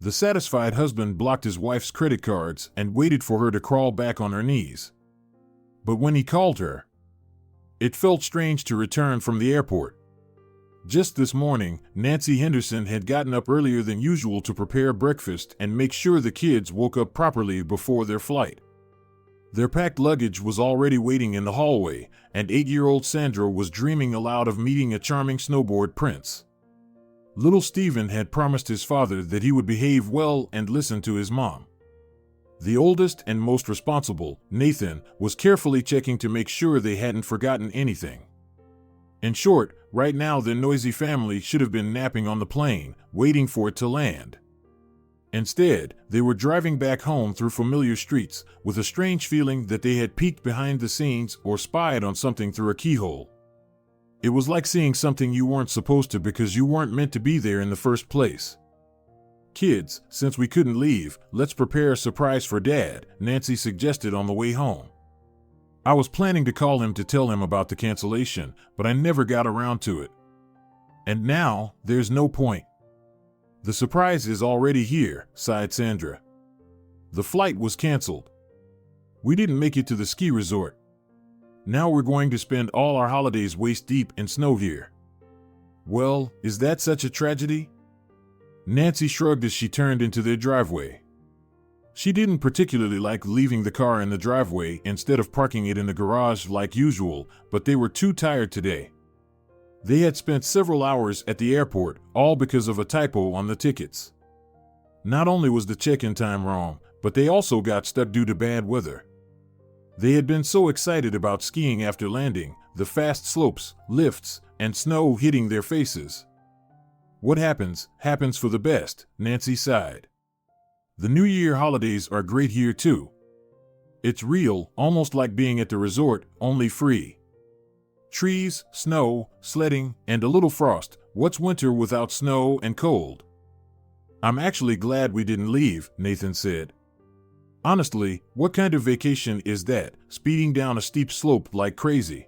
The satisfied husband blocked his wife's credit cards and waited for her to crawl back on her knees. But when he called her, it felt strange to return from the airport. Just this morning, Nancy Henderson had gotten up earlier than usual to prepare breakfast and make sure the kids woke up properly before their flight. Their packed luggage was already waiting in the hallway, and 8-year-old Sandra was dreaming aloud of meeting a charming snowboard prince. Little Stephen had promised his father that he would behave well and listen to his mom. The oldest and most responsible, Nathan, was carefully checking to make sure they hadn't forgotten anything. In short, right now their noisy family should have been napping on the plane, waiting for it to land. Instead, they were driving back home through familiar streets, with a strange feeling that they had peeked behind the scenes or spied on something through a keyhole. It was like seeing something you weren't supposed to because you weren't meant to be there in the first place. "Kids, since we couldn't leave, let's prepare a surprise for Dad," Nancy suggested on the way home. "I was planning to call him to tell him about the cancellation, but I never got around to it. And now, there's no point." "The surprise is already here," sighed Sandra. "The flight was canceled. We didn't make it to the ski resort. Now we're going to spend all our holidays waist-deep in snow here." "Well, is that such a tragedy?" Nancy shrugged as she turned into their driveway. She didn't particularly like leaving the car in the driveway instead of parking it in the garage like usual, but they were too tired today. They had spent several hours at the airport, all because of a typo on the tickets. Not only was the check-in time wrong, but they also got stuck due to bad weather. They had been so excited about skiing after landing, the fast slopes, lifts, and snow hitting their faces. "What happens, happens for the best," Nancy sighed. "The New Year holidays are great here too. It's real, almost like being at the resort, only free. Trees, snow, sledding, and a little frost. What's winter without snow and cold?" "I'm actually glad we didn't leave," Nathan said. "Honestly, what kind of vacation is that, speeding down a steep slope like crazy?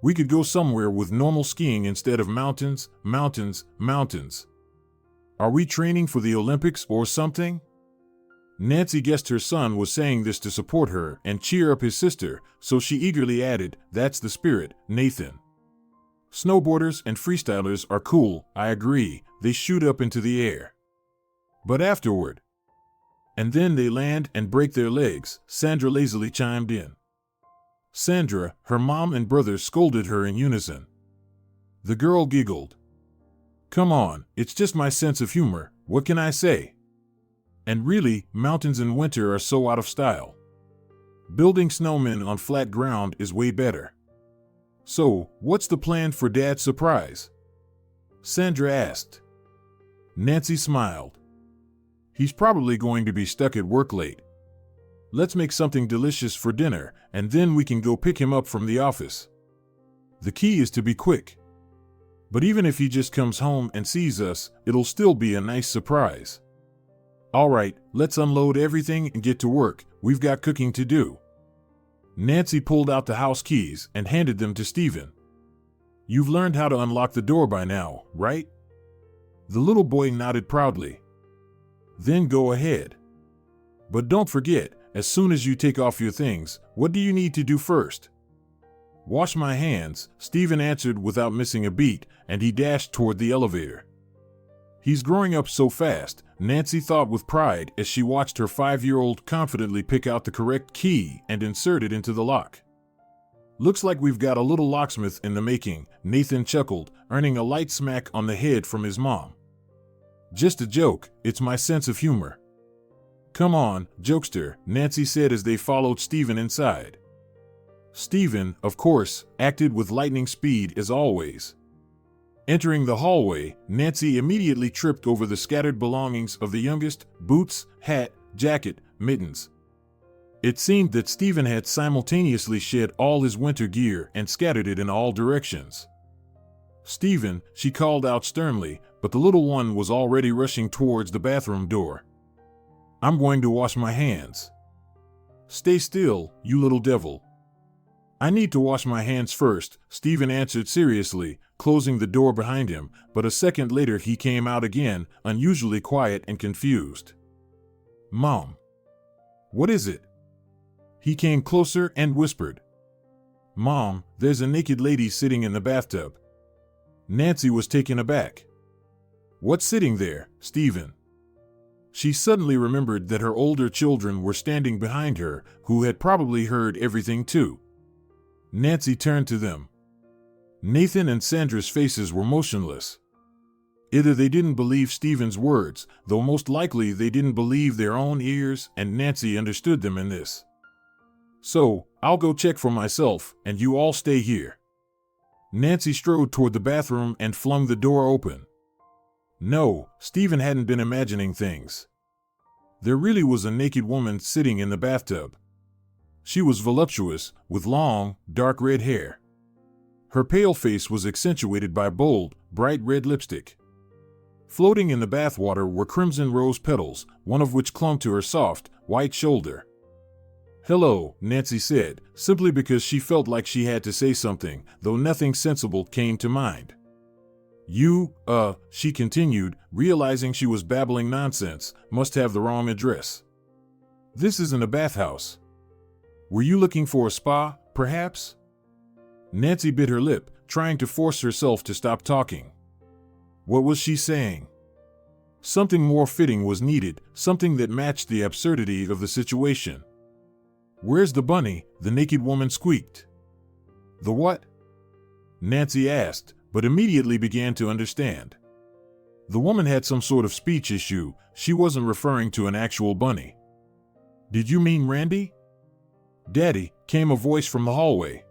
We could go somewhere with normal skiing instead of mountains, mountains, mountains. Are we training for the Olympics or something?" Nancy guessed her son was saying this to support her and cheer up his sister, so she eagerly added, "That's the spirit, Nathan. Snowboarders and freestylers are cool, I agree, they shoot up into the air. But afterward, and then they land and break their legs," Sandra lazily chimed in. Sandra, her mom and brother scolded her in unison. The girl giggled. "Come on, it's just my sense of humor, what can I say? And really, mountains in winter are so out of style. Building snowmen on flat ground is way better." "So, what's the plan for Dad's surprise?" Sandra asked. Nancy smiled. "He's probably going to be stuck at work late. Let's make something delicious for dinner, and then we can go pick him up from the office. The key is to be quick. But even if he just comes home and sees us, it'll still be a nice surprise. All right, let's unload everything and get to work, we've got cooking to do." Nancy pulled out the house keys and handed them to Stephen. "You've learned how to unlock the door by now, right?" The little boy nodded proudly. "Then go ahead. But don't forget, as soon as you take off your things, what do you need to do first?" "Wash my hands," Stephen answered without missing a beat, and he dashed toward the elevator. He's growing up so fast, Nancy thought with pride as she watched her 5-year-old confidently pick out the correct key and insert it into the lock. "Looks like we've got a little locksmith in the making," Nathan chuckled, earning a light smack on the head from his mom. "Just a joke, it's my sense of humor." "Come on, jokester," Nancy said as they followed Stephen inside. Stephen, of course, acted with lightning speed as always. Entering the hallway, Nancy immediately tripped over the scattered belongings of the youngest: boots, hat, jacket, mittens. It seemed that Stephen had simultaneously shed all his winter gear and scattered it in all directions. "Stephen," she called out sternly, but the little one was already rushing towards the bathroom door. "I'm going to wash my hands." "Stay still, you little devil." "I need to wash my hands first," Stephen answered seriously, closing the door behind him, but a second later he came out again, unusually quiet and confused. "Mom. What is it?" He came closer and whispered. "Mom, there's a naked lady sitting in the bathtub." Nancy was taken aback. "What's sitting there, Stephen?" She suddenly remembered that her older children were standing behind her, who had probably heard everything too. Nancy turned to them. Nathan and Sandra's faces were motionless. Either they didn't believe Stephen's words, though most likely they didn't believe their own ears, and Nancy understood them in this. "So, I'll go check for myself, and you all stay here." Nancy strode toward the bathroom and flung the door open. No, Stephen hadn't been imagining things. There really was a naked woman sitting in the bathtub. She was voluptuous, with long, dark red hair. Her pale face was accentuated by bold, bright red lipstick. Floating in the bathwater were crimson rose petals, one of which clung to her soft, white shoulder. "Hello," Nancy said, simply because she felt like she had to say something, though nothing sensible came to mind. "You, she continued, realizing she was babbling nonsense, must have the wrong address. This isn't a bathhouse. Were you looking for a spa, perhaps?" Nancy bit her lip, trying to force herself to stop talking. What was she saying? Something more fitting was needed, something that matched the absurdity of the situation. "Where's the bunny?" the naked woman squeaked. "The what?" Nancy asked, but immediately began to understand. The woman had some sort of speech issue. She wasn't referring to an actual bunny. "Did you mean Randy?" "Daddy," came a voice from the hallway.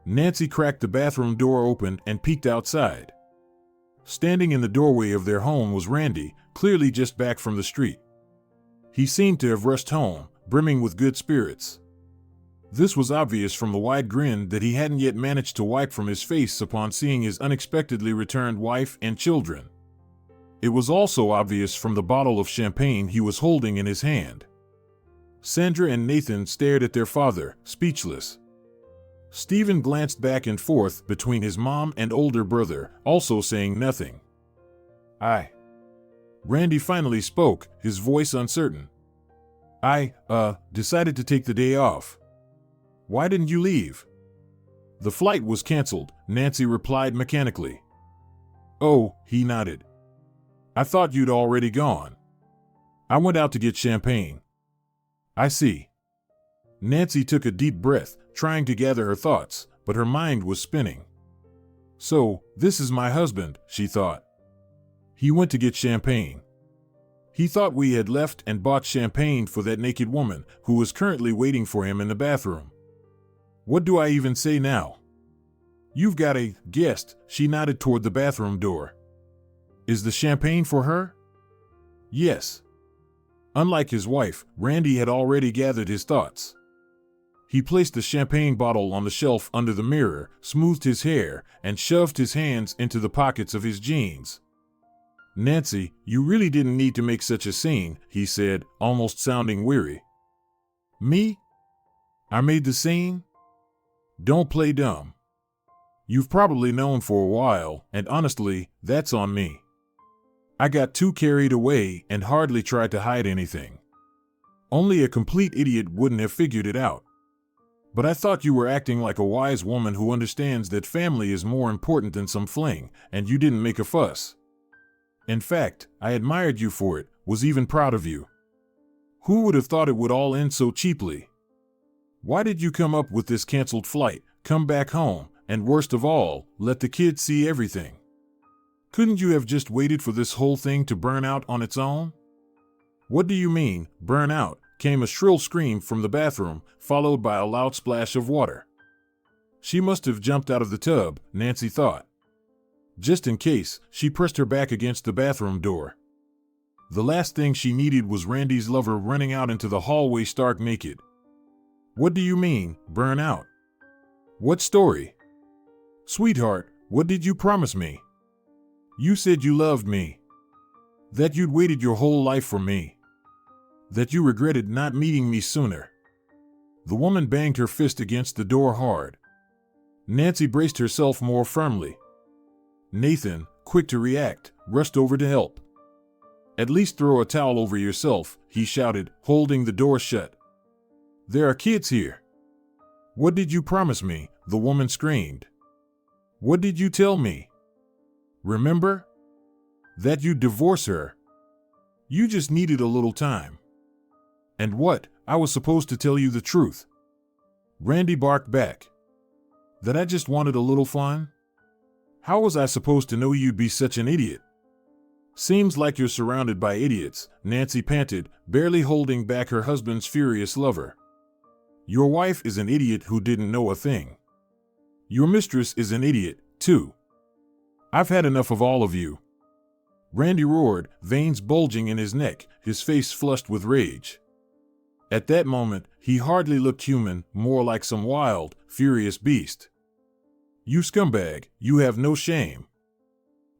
Nancy cracked the bathroom door open and peeked outside. Standing in the doorway of their home was Randy, clearly just back from the street. He seemed to have rushed home, brimming with good spirits. This was obvious from the wide grin that he hadn't yet managed to wipe from his face upon seeing his unexpectedly returned wife and children. It was also obvious from the bottle of champagne he was holding in his hand. Sandra and Nathan stared at their father, speechless. Stephen glanced back and forth between his mom and older brother, also saying nothing. Randy finally spoke, his voice uncertain. I decided to take the day off." "Why didn't you leave?" "The flight was canceled," Nancy replied mechanically. "Oh," he nodded. "I thought you'd already gone." "I went out to get champagne." "I see." Nancy took a deep breath, trying to gather her thoughts, but her mind was spinning. "So, this is my husband," she thought. "He went to get champagne. He thought we had left and bought champagne for that naked woman, who was currently waiting for him in the bathroom. What do I even say now?" "You've got a guest," she nodded toward the bathroom door. "Is the champagne for her?" "Yes." Unlike his wife, Randy had already gathered his thoughts. He placed the champagne bottle on the shelf under the mirror, smoothed his hair, and shoved his hands into the pockets of his jeans. "Nancy, you really didn't need to make such a scene," he said, almost sounding weary. "Me? I made the scene? Don't play dumb. You've probably known for a while, and honestly, that's on me. I got too carried away and hardly tried to hide anything. Only a complete idiot wouldn't have figured it out. But I thought you were acting like a wise woman who understands that family is more important than some fling, and you didn't make a fuss. In fact, I admired you for it, was even proud of you. Who would have thought it would all end so cheaply? Why did you come up with this canceled flight, come back home, and worst of all, let the kids see everything? Couldn't you have just waited for this whole thing to burn out on its own?" "What do you mean, burn out?" came a shrill scream from the bathroom, followed by a loud splash of water. She must have jumped out of the tub, Nancy thought. Just in case, she pressed her back against the bathroom door. The last thing she needed was Randy's lover running out into the hallway stark naked. "What do you mean, burn out? What story? Sweetheart, what did you promise me? You said you loved me. That you'd waited your whole life for me. That you regretted not meeting me sooner." The woman banged her fist against the door hard. Nancy braced herself more firmly. Nathan, quick to react, rushed over to help. "At least throw a towel over yourself," he shouted, holding the door shut. "There are kids here." "What did you promise me?" the woman screamed. "What did you tell me? Remember? That you'd divorce her. You just needed a little time." "And what? I was supposed to tell you the truth." Randy barked back. "That I just wanted a little fun? How was I supposed to know you'd be such an idiot?" "Seems like you're surrounded by idiots," Nancy panted, barely holding back her husband's furious lover. "Your wife is an idiot who didn't know a thing. Your mistress is an idiot, too. I've had enough of all of you." Randy roared, veins bulging in his neck, his face flushed with rage. At that moment, he hardly looked human, more like some wild, furious beast. "You scumbag, you have no shame."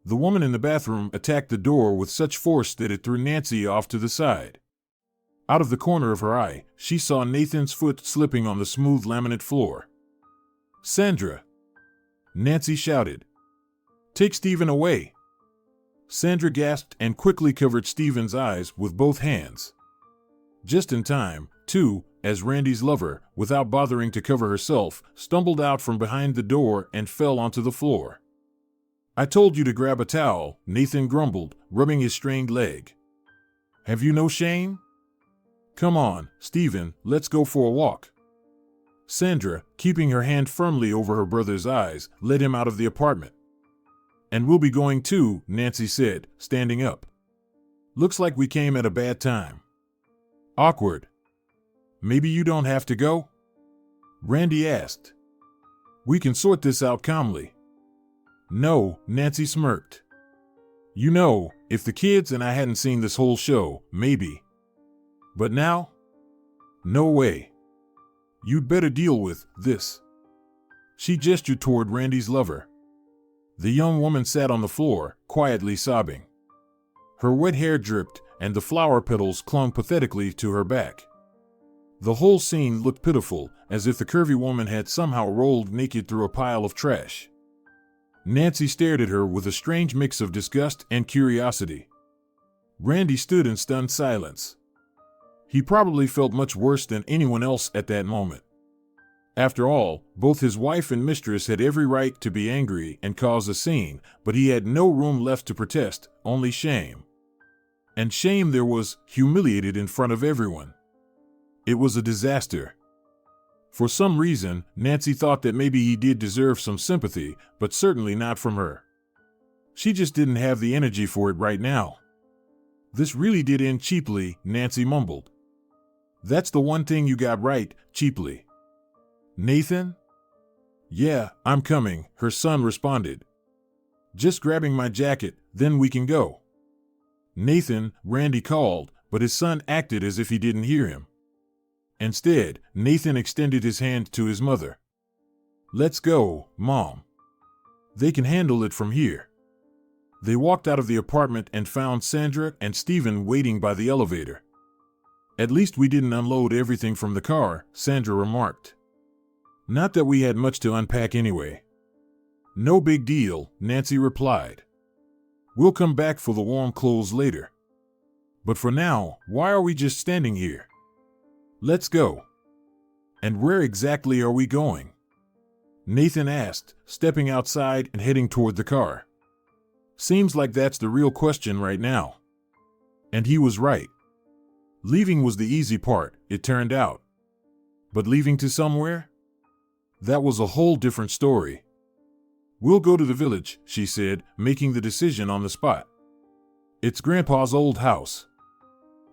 The woman in the bathroom attacked the door with such force that it threw Nancy off to the side. Out of the corner of her eye, she saw Nathan's foot slipping on the smooth laminate floor. "Sandra!" Nancy shouted. "Take Stephen away!" Sandra gasped and quickly covered Stephen's eyes with both hands. Just in time, too, as Randy's lover, without bothering to cover herself, stumbled out from behind the door and fell onto the floor. "I told you to grab a towel," Nathan grumbled, rubbing his strained leg. "Have you no shame? Come on, Stephen, let's go for a walk." Sandra, keeping her hand firmly over her brother's eyes, led him out of the apartment. "And we'll be going too," Nancy said, standing up. "Looks like we came at a bad time." "Awkward. Maybe you don't have to go?" Randy asked. "We can sort this out calmly." "No," Nancy smirked. "You know, if the kids and I hadn't seen this whole show, maybe. But now? No way. You'd better deal with this." She gestured toward Randy's lover. The young woman sat on the floor, quietly sobbing. Her wet hair dripped, and the flower petals clung pathetically to her back. The whole scene looked pitiful, as if the curvy woman had somehow rolled naked through a pile of trash. Nancy stared at her with a strange mix of disgust and curiosity. Randy stood in stunned silence. He probably felt much worse than anyone else at that moment. After all, both his wife and mistress had every right to be angry and cause a scene, but he had no room left to protest, only shame. And shame there was, humiliated in front of everyone. It was a disaster. For some reason, Nancy thought that maybe he did deserve some sympathy, but certainly not from her. She just didn't have the energy for it right now. "This really did end cheaply," Nancy mumbled. "That's the one thing you got right, cheaply." "Nathan?" "Yeah, I'm coming," her son responded. "Just grabbing my jacket, then we can go." "Nathan," Randy called, but his son acted as if he didn't hear him. Instead, Nathan extended his hand to his mother. "Let's go, Mom. They can handle it from here." They walked out of the apartment and found Sandra and Stephen waiting by the elevator. "At least we didn't unload everything from the car," Sandra remarked. "Not that we had much to unpack anyway." "No big deal," Nancy replied. "We'll come back for the warm clothes later. But for now, why are we just standing here? Let's go." "And where exactly are we going?" Nathan asked, stepping outside and heading toward the car. "Seems like that's the real question right now." And he was right. Leaving was the easy part, it turned out. But leaving to somewhere? That was a whole different story. "We'll go to the village," she said, making the decision on the spot. "It's Grandpa's old house.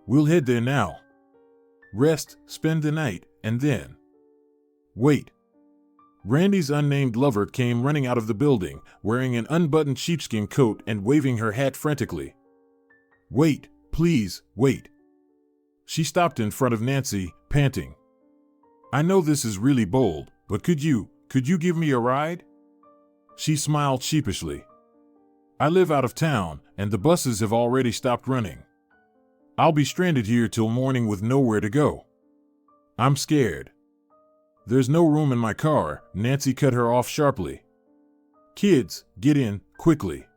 We'll head there now. Rest, spend the night, and then—" "Wait." Randy's unnamed lover came running out of the building, wearing an unbuttoned sheepskin coat and waving her hat frantically. "Wait, please, wait." She stopped in front of Nancy, panting. "I know this is really bold, but could you give me a ride?" She smiled sheepishly. "I live out of town, and the buses have already stopped running. I'll be stranded here till morning with nowhere to go. I'm scared." "There's no room in my car," Nancy cut her off sharply. "Kids, get in, quickly.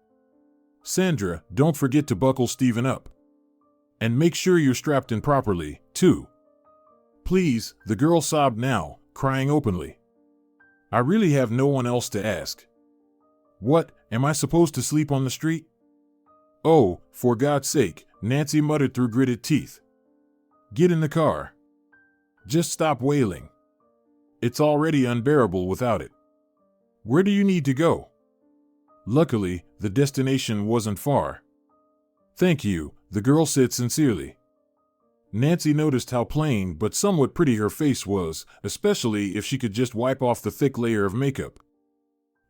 Sandra, don't forget to buckle Steven up. And make sure you're strapped in properly, too. Please, the girl sobbed now, crying openly. I really have no one else to ask. What, am I supposed to sleep on the street? Oh, for God's sake, Nancy muttered through gritted teeth. Get in the car. Just stop wailing. It's already unbearable without it. Where do you need to go? Luckily, the destination wasn't far. Thank you, the girl said sincerely. Nancy noticed how plain but somewhat pretty her face was, especially if she could just wipe off the thick layer of makeup.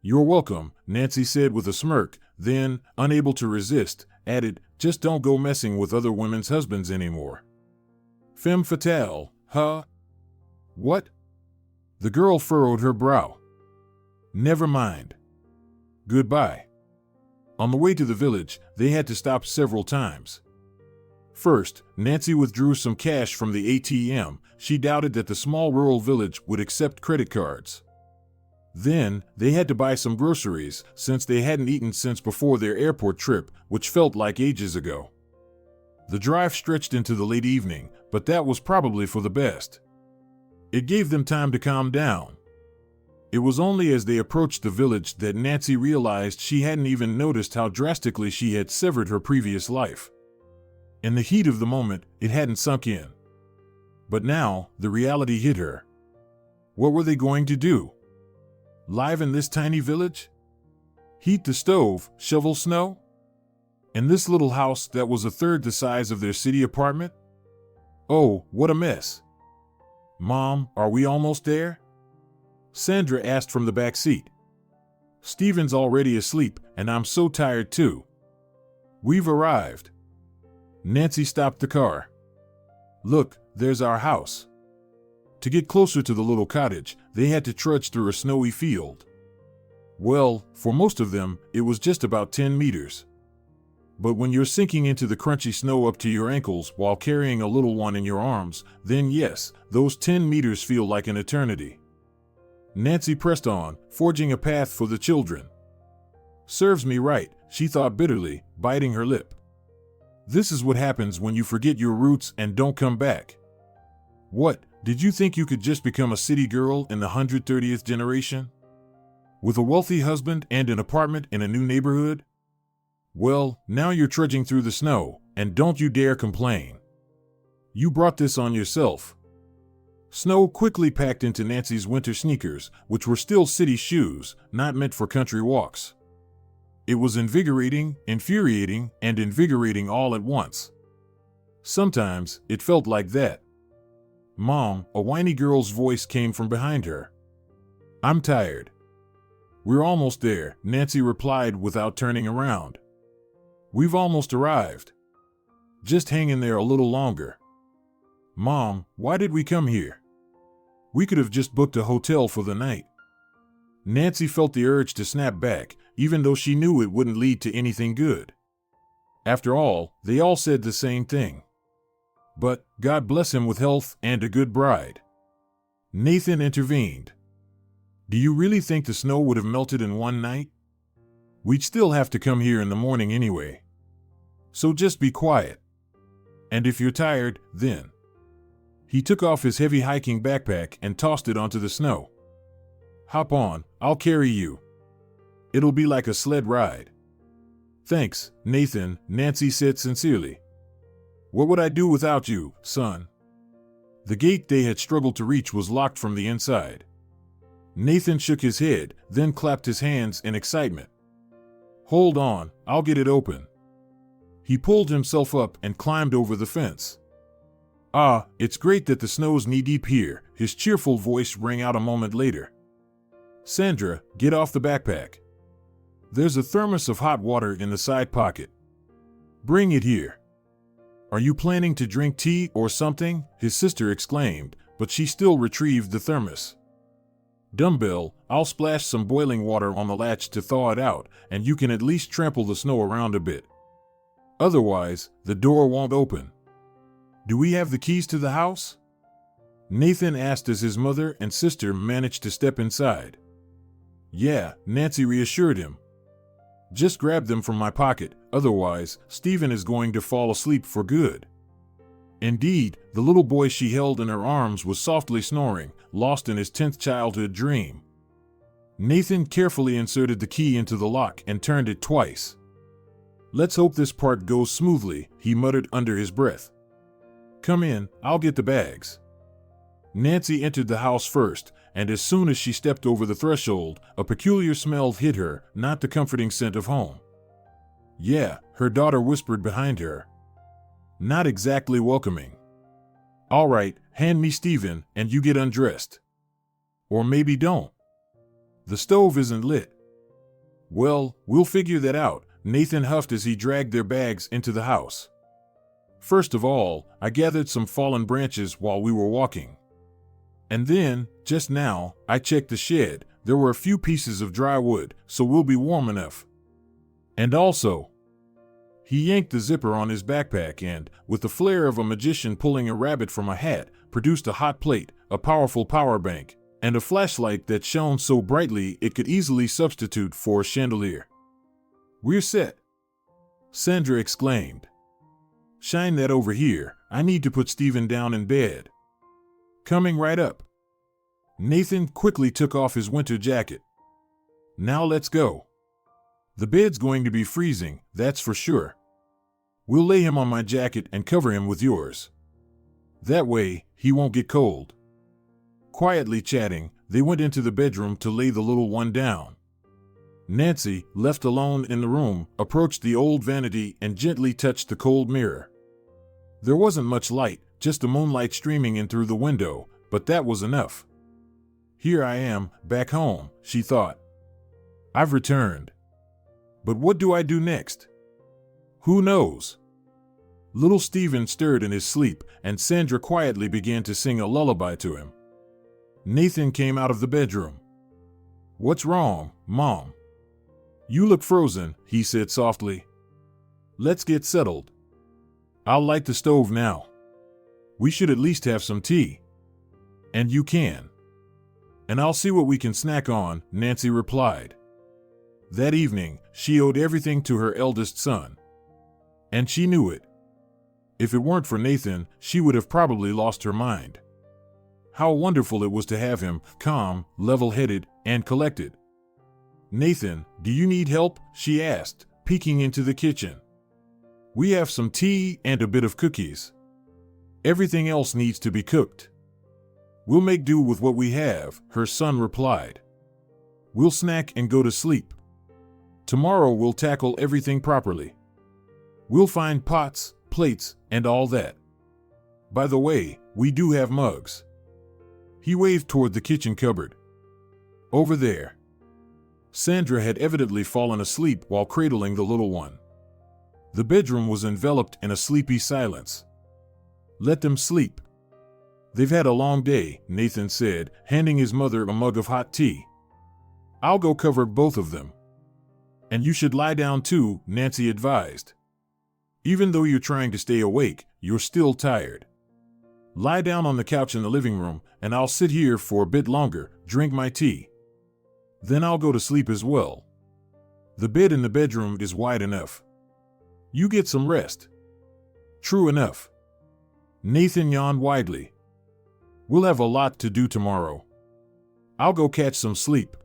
You're welcome, Nancy said with a smirk, then, unable to resist, added, just don't go messing with other women's husbands anymore. Femme fatale, huh? What? The girl furrowed her brow. Never mind. Goodbye. On the way to the village, they had to stop several times. First, Nancy withdrew some cash from the ATM. She doubted that the small rural village would accept credit cards. Then, they had to buy some groceries, since they hadn't eaten since before their airport trip, which felt like ages ago. The drive stretched into the late evening, but that was probably for the best. It gave them time to calm down. It was only as they approached the village that Nancy realized she hadn't even noticed how drastically she had severed her previous life. In the heat of the moment, it hadn't sunk in. But now, the reality hit her. What were they going to do? Live in this tiny village? Heat the stove, shovel snow? In this little house that was a third the size of their city apartment? Oh, what a mess. Mom, are we almost there? Sandra asked from the back seat. Steven's already asleep, and I'm so tired too. We've arrived. Nancy stopped the car. Look, there's our house. To get closer to the little cottage, they had to trudge through a snowy field. Well, for most of them, it was just about 10 meters. But when you're sinking into the crunchy snow up to your ankles while carrying a little one in your arms, then yes, those 10 meters feel like an eternity. Nancy pressed on, forging a path for the children. Serves me right, she thought bitterly, biting her lip. This is what happens when you forget your roots and don't come back. What, did you think you could just become a city girl in the 130th generation? With a wealthy husband and an apartment in a new neighborhood? Well, now you're trudging through the snow, and don't you dare complain. You brought this on yourself. Snow quickly packed into Nancy's winter sneakers, which were still city shoes, not meant for country walks. It was invigorating, infuriating, and invigorating all at once. Sometimes, it felt like that. Mom, a whiny girl's voice came from behind her. I'm tired. We're almost there, Nancy replied without turning around. We've almost arrived. Just hang in there a little longer. Mom, why did we come here? We could have just booked a hotel for the night. Nancy felt the urge to snap back, even though she knew it wouldn't lead to anything good. After all, they all said the same thing. But, God bless him with health and a good bride. Nathan intervened. Do you really think the snow would have melted in one night? We'd still have to come here in the morning anyway. So just be quiet. And if you're tired, then. He took off his heavy hiking backpack and tossed it onto the snow. Hop on, I'll carry you. It'll be like a sled ride. Thanks, Nathan, Nancy said sincerely. What would I do without you, son? The gate they had struggled to reach was locked from the inside. Nathan shook his head, then clapped his hands in excitement. Hold on, I'll get it open. He pulled himself up and climbed over the fence. Ah, it's great that the snow's knee-deep here, his cheerful voice rang out a moment later. Sandra, get off the backpack. There's a thermos of hot water in the side pocket. Bring it here. Are you planning to drink tea or something? His sister exclaimed, but she still retrieved the thermos. Dumbbell, I'll splash some boiling water on the latch to thaw it out, and you can at least trample the snow around a bit. Otherwise, the door won't open. Do we have the keys to the house? Nathan asked as his mother and sister managed to step inside. Yeah, Nancy reassured him. Just grab them from my pocket, otherwise, Stephen is going to fall asleep for good. Indeed, the little boy she held in her arms was softly snoring, lost in his 10th childhood dream. Nathan carefully inserted the key into the lock and turned it twice. "Let's hope this part goes smoothly," he muttered under his breath. "Come in, I'll get the bags." Nancy entered the house first, and as soon as she stepped over the threshold, a peculiar smell hit her, not the comforting scent of home. "Yeah," her daughter whispered behind her. "Not exactly welcoming." "All right, hand me Stephen, and you get undressed. Or maybe don't. The stove isn't lit." "Well, we'll figure that out," Nathan huffed as he dragged their bags into the house. "First of all, I gathered some fallen branches while we were walking. And then, just now, I checked the shed. There were a few pieces of dry wood, so we'll be warm enough. And also..." He yanked the zipper on his backpack and, with the flair of a magician pulling a rabbit from a hat, produced a hot plate, a powerful power bank, and a flashlight that shone so brightly it could easily substitute for a chandelier. "We're set," Sandra exclaimed. "Shine that over here. I need to put Stephen down in bed." "Coming right up." Nathan quickly took off his winter jacket. "Now let's go. The bed's going to be freezing, that's for sure. We'll lay him on my jacket and cover him with yours. That way, he won't get cold." Quietly chatting, they went into the bedroom to lay the little one down. Nancy, left alone in the room, approached the old vanity and gently touched the cold mirror. There wasn't much light, just the moonlight streaming in through the window, but that was enough. "Here I am, back home," she thought. "I've returned. But what do I do next? Who knows?" Little Stephen stirred in his sleep, and Sandra quietly began to sing a lullaby to him. Nathan came out of the bedroom. "What's wrong, Mom?" "You look frozen," he said softly. "Let's get settled. I'll light the stove now. We should at least have some tea." "And you can." "And I'll see what we can snack on," Nancy replied. That evening, she owed everything to her eldest son. And she knew it. If it weren't for Nathan, she would have probably lost her mind. How wonderful it was to have him, calm, level-headed, and collected. "Nathan, do you need help?" she asked, peeking into the kitchen. "We have some tea and a bit of cookies. Everything else needs to be cooked." "We'll make do with what we have," her son replied. "We'll snack and go to sleep. Tomorrow we'll tackle everything properly. We'll find pots, plates, and all that. By the way, we do have mugs." He waved toward the kitchen cupboard. "Over there." Sandra had evidently fallen asleep while cradling the little one. The bedroom was enveloped in a sleepy silence. "Let them sleep. They've had a long day," Nathan said, handing his mother a mug of hot tea. "I'll go cover both of them." "And you should lie down too," Nancy advised. "Even though you're trying to stay awake, you're still tired. Lie down on the couch in the living room, and I'll sit here for a bit longer, drink my tea. Then I'll go to sleep as well. The bed in the bedroom is wide enough. You get some rest." "True enough." Nathan yawned widely. "We'll have a lot to do tomorrow. I'll go catch some sleep."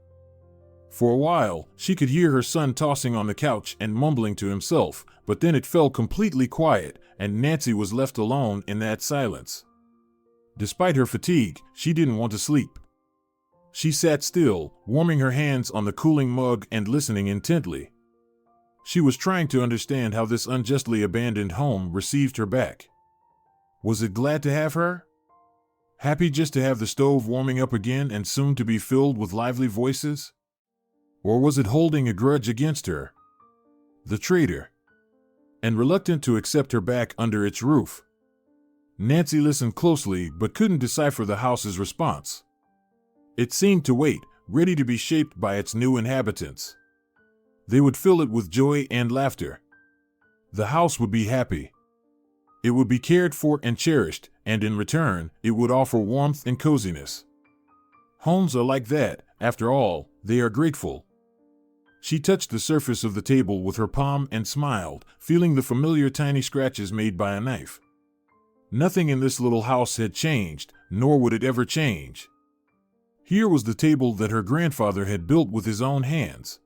For a while, she could hear her son tossing on the couch and mumbling to himself, but then it fell completely quiet, and Nancy was left alone in that silence. Despite her fatigue, she didn't want to sleep. She sat still, warming her hands on the cooling mug and listening intently. She was trying to understand how this unjustly abandoned home received her back. Was it glad to have her? Happy just to have the stove warming up again and soon to be filled with lively voices? Or was it holding a grudge against her? The traitor. And reluctant to accept her back under its roof. Nancy listened closely but couldn't decipher the house's response. It seemed to wait, ready to be shaped by its new inhabitants. They would fill it with joy and laughter. The house would be happy. It would be cared for and cherished, and in return, it would offer warmth and coziness. Homes are like that, after all, they are grateful. She touched the surface of the table with her palm and smiled, feeling the familiar tiny scratches made by a knife. Nothing in this little house had changed, nor would it ever change. Here was the table that her grandfather had built with his own hands.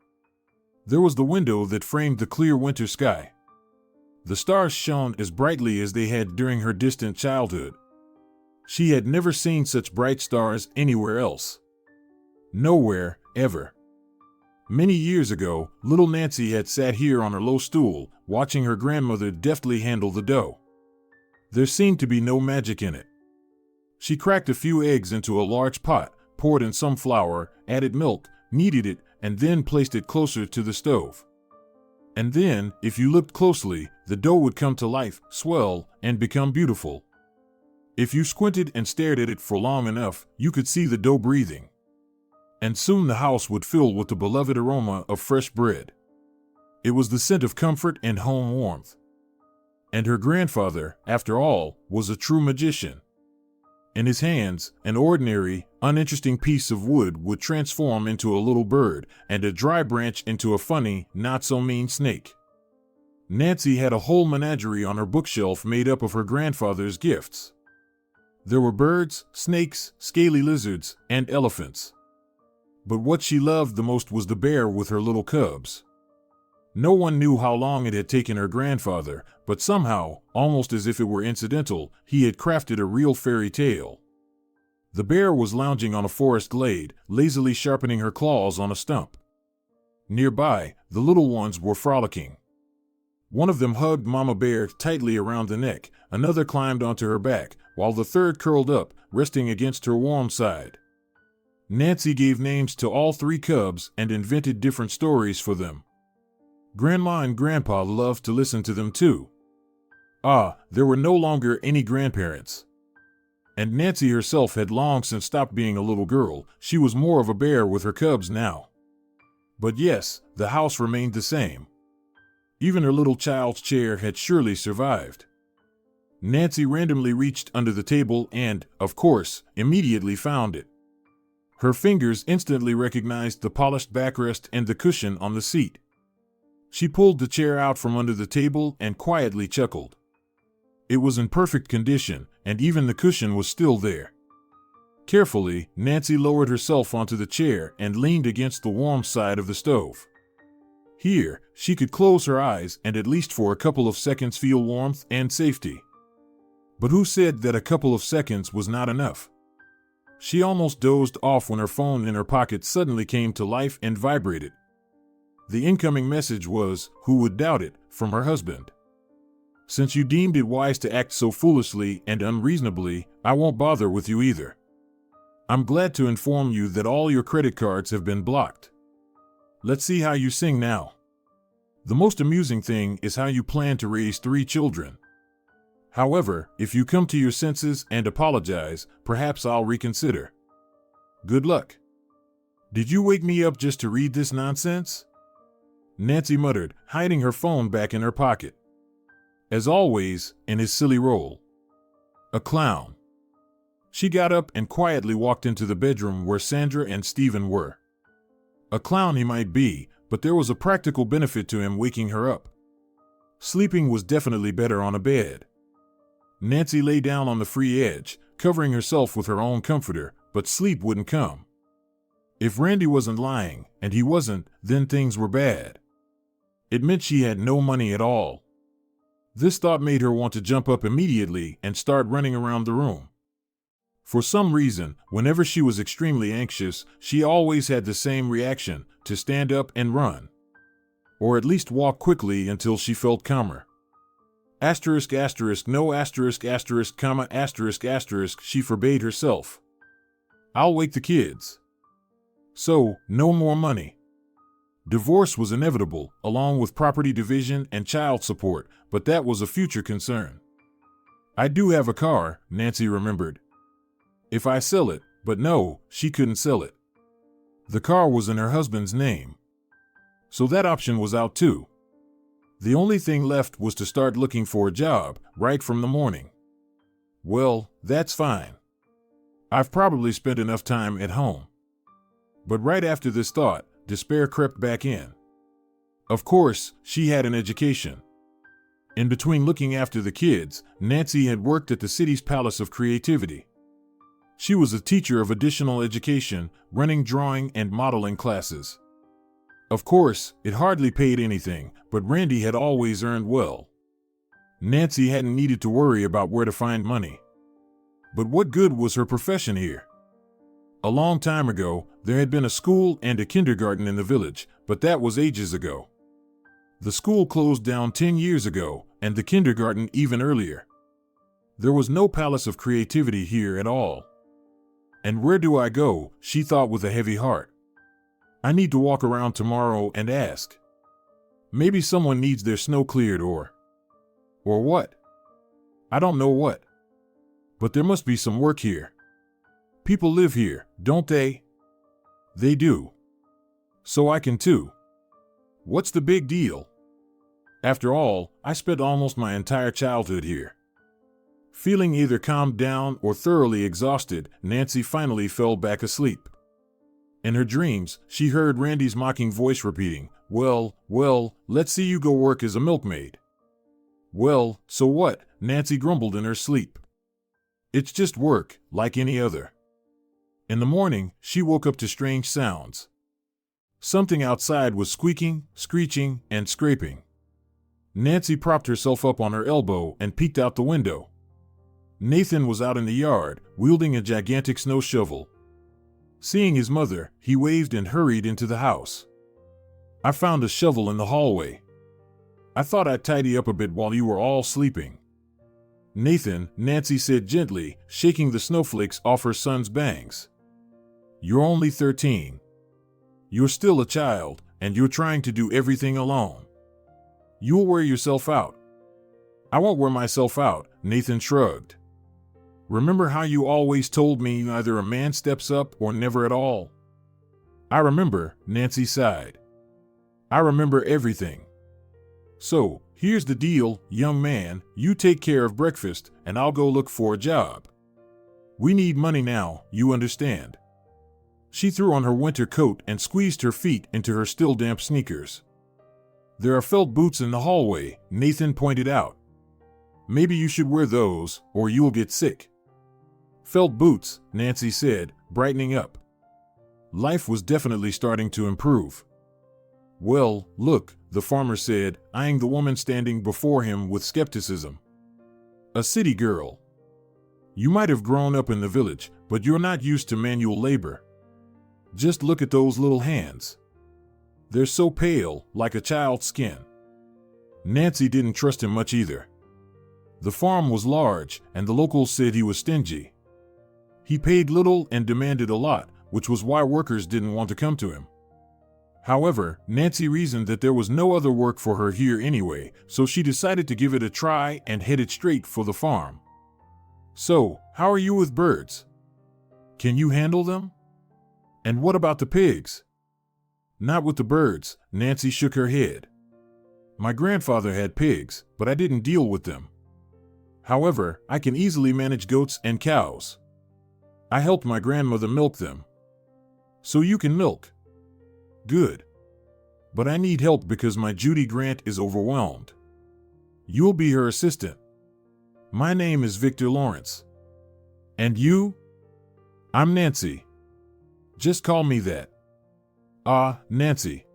There was the window that framed the clear winter sky. The stars shone as brightly as they had during her distant childhood. She had never seen such bright stars anywhere else. Nowhere, ever. Many years ago, little Nancy had sat here on her low stool, watching her grandmother deftly handle the dough. There seemed to be no magic in it. She cracked a few eggs into a large pot, poured in some flour, added milk, kneaded it, and then placed it closer to the stove. And then, if you looked closely, the dough would come to life, swell, and become beautiful. If you squinted and stared at it for long enough, you could see the dough breathing. And soon the house would fill with the beloved aroma of fresh bread. It was the scent of comfort and home warmth. And her grandfather, after all, was a true magician. In his hands, an ordinary, uninteresting piece of wood would transform into a little bird, and a dry branch into a funny, not-so-mean snake. Nancy had a whole menagerie on her bookshelf made up of her grandfather's gifts. There were birds, snakes, scaly lizards, and elephants. But what she loved the most was the bear with her little cubs. No one knew how long it had taken her grandfather, but somehow, almost as if it were incidental, he had crafted a real fairy tale. The bear was lounging on a forest glade, lazily sharpening her claws on a stump. Nearby, the little ones were frolicking. One of them hugged Mama Bear tightly around the neck, another climbed onto her back, while the third curled up, resting against her warm side. Nancy gave names to all three cubs and invented different stories for them. Grandma and Grandpa loved to listen to them too. There were no longer any grandparents. And Nancy herself had long since stopped being a little girl. She was more of a bear with her cubs now. But yes, the house remained the same. Even her little child's chair had surely survived. Nancy randomly reached under the table and, of course, immediately found it. Her fingers instantly recognized the polished backrest and the cushion on the seat. She pulled the chair out from under the table and quietly chuckled. It was in perfect condition, and even the cushion was still there. Carefully, Nancy lowered herself onto the chair and leaned against the warm side of the stove. Here, she could close her eyes and at least for a couple of seconds feel warmth and safety. But who said that a couple of seconds was not enough? She almost dozed off when her phone in her pocket suddenly came to life and vibrated. The incoming message was, who would doubt it, from her husband. Since you deemed it wise to act so foolishly and unreasonably, I won't bother with you either. I'm glad to inform you that all your credit cards have been blocked. Let's see how you sing now. The most amusing thing is how you plan to raise 3 children. However, if you come to your senses and apologize, perhaps I'll reconsider. Good luck. Did you wake me up just to read this nonsense? Nancy muttered, hiding her phone back in her pocket. As always, in his silly role. A clown. She got up and quietly walked into the bedroom where Sandra and Stephen were. A clown he might be, but there was a practical benefit to him waking her up. Sleeping was definitely better on a bed. Nancy lay down on the free edge, covering herself with her own comforter, but sleep wouldn't come. If Randy wasn't lying, and he wasn't, then things were bad. It meant she had no money at all. This thought made her want to jump up immediately and start running around the room. For some reason, whenever she was extremely anxious, she always had the same reaction, to stand up and run. Or at least walk quickly until she felt calmer. Asterisk asterisk no asterisk asterisk comma asterisk asterisk she forbade herself. I'll wake the kids. So, no more money. Divorce was inevitable, along with property division and child support, but that was a future concern. I do have a car, Nancy remembered. If I sell it, but no, she couldn't sell it. The car was in her husband's name. So that option was out too. The only thing left was to start looking for a job, right from the morning. Well, that's fine. I've probably spent enough time at home. But right after this thought, despair crept back in. Of course, she had an education. In between looking after the kids, Nancy had worked at the city's Palace of Creativity. She was a teacher of additional education, running drawing and modeling classes. Of course, it hardly paid anything, but Randy had always earned well. Nancy hadn't needed to worry about where to find money. But what good was her profession here? A long time ago, there had been a school and a kindergarten in the village, but that was ages ago. The school closed down 10 years ago, and the kindergarten even earlier. There was no Palace of Creativity here at all. And where do I go? She thought with a heavy heart. I need to walk around tomorrow and ask. Maybe someone needs their snow cleared or what? I don't know what. But there must be some work here. People live here, don't they? They do. So I can too. What's the big deal? After all, I spent almost my entire childhood here. Feeling either calmed down or thoroughly exhausted, Nancy finally fell back asleep. In her dreams, she heard Randy's mocking voice repeating, well, let's see you go work as a milkmaid. Well, so what? Nancy grumbled in her sleep. It's just work, like any other. In the morning, she woke up to strange sounds. Something outside was squeaking, screeching, and scraping. Nancy propped herself up on her elbow and peeked out the window. Nathan was out in the yard, wielding a gigantic snow shovel. Seeing his mother, he waved and hurried into the house. I found a shovel in the hallway. I thought I'd tidy up a bit while you were all sleeping. Nathan, Nancy said gently, shaking the snowflakes off her son's bangs. You're only 13. You're still a child, and you're trying to do everything alone. You'll wear yourself out. I won't wear myself out, Nathan shrugged. Remember how you always told me either a man steps up or never at all? I remember, Nancy sighed. I remember everything. So, here's the deal, young man, you take care of breakfast, and I'll go look for a job. We need money now, you understand. She threw on her winter coat and squeezed her feet into her still damp sneakers. There are felt boots in the hallway, Nathan pointed out. Maybe you should wear those, or you'll get sick. Felt boots, Nancy said, brightening up. Life was definitely starting to improve. Well, look, the farmer said, eyeing the woman standing before him with skepticism. A city girl. You might have grown up in the village, but you're not used to manual labor. Just look at those little hands. They're so pale, like a child's skin. Nancy didn't trust him much either. The farm was large, and the locals said he was stingy. He paid little and demanded a lot, which was why workers didn't want to come to him. However, Nancy reasoned that there was no other work for her here anyway, so she decided to give it a try and headed straight for the farm. So, how are you with birds? Can you handle them? And what about the pigs? Not with the birds, Nancy shook her head. My grandfather had pigs, but I didn't deal with them. However, I can easily manage goats and cows. I helped my grandmother milk them. So you can milk. Good. But I need help because my Judy Grant is overwhelmed. You'll be her assistant. My name is Victor Lawrence. And you? I'm Nancy. Just call me that. Nancy.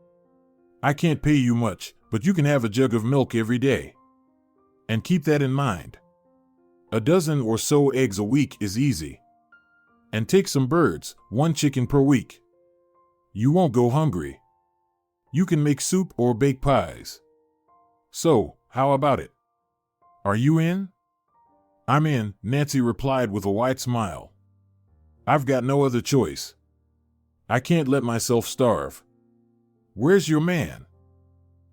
I can't pay you much, but you can have a jug of milk every day. And keep that in mind. A dozen or so eggs a week is easy. And take some birds, 1 chicken per week. You won't go hungry. You can make soup or bake pies. So, how about it? Are you in? I'm in, Nancy replied with a wide smile. I've got no other choice. I can't let myself starve. Where's your man?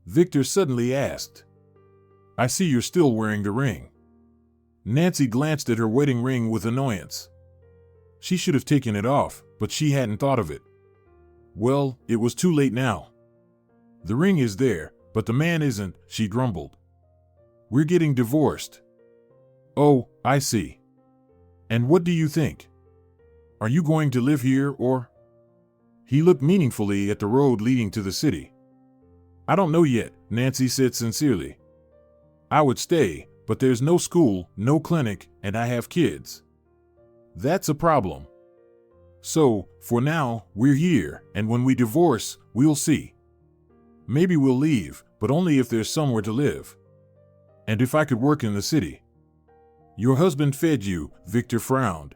Victor suddenly asked. I see you're still wearing the ring. Nancy glanced at her wedding ring with annoyance. She should have taken it off, but she hadn't thought of it. Well, it was too late now. The ring is there, but the man isn't, she grumbled. We're getting divorced. Oh, I see. And what do you think? Are you going to live here or? He looked meaningfully at the road leading to the city. I don't know yet, Nancy said sincerely. I would stay, but there's no school, no clinic, and I have kids. That's a problem. So, for now, we're here, and when we divorce, we'll see. Maybe we'll leave, but only if there's somewhere to live. And if I could work in the city. Your husband fed you, Victor frowned.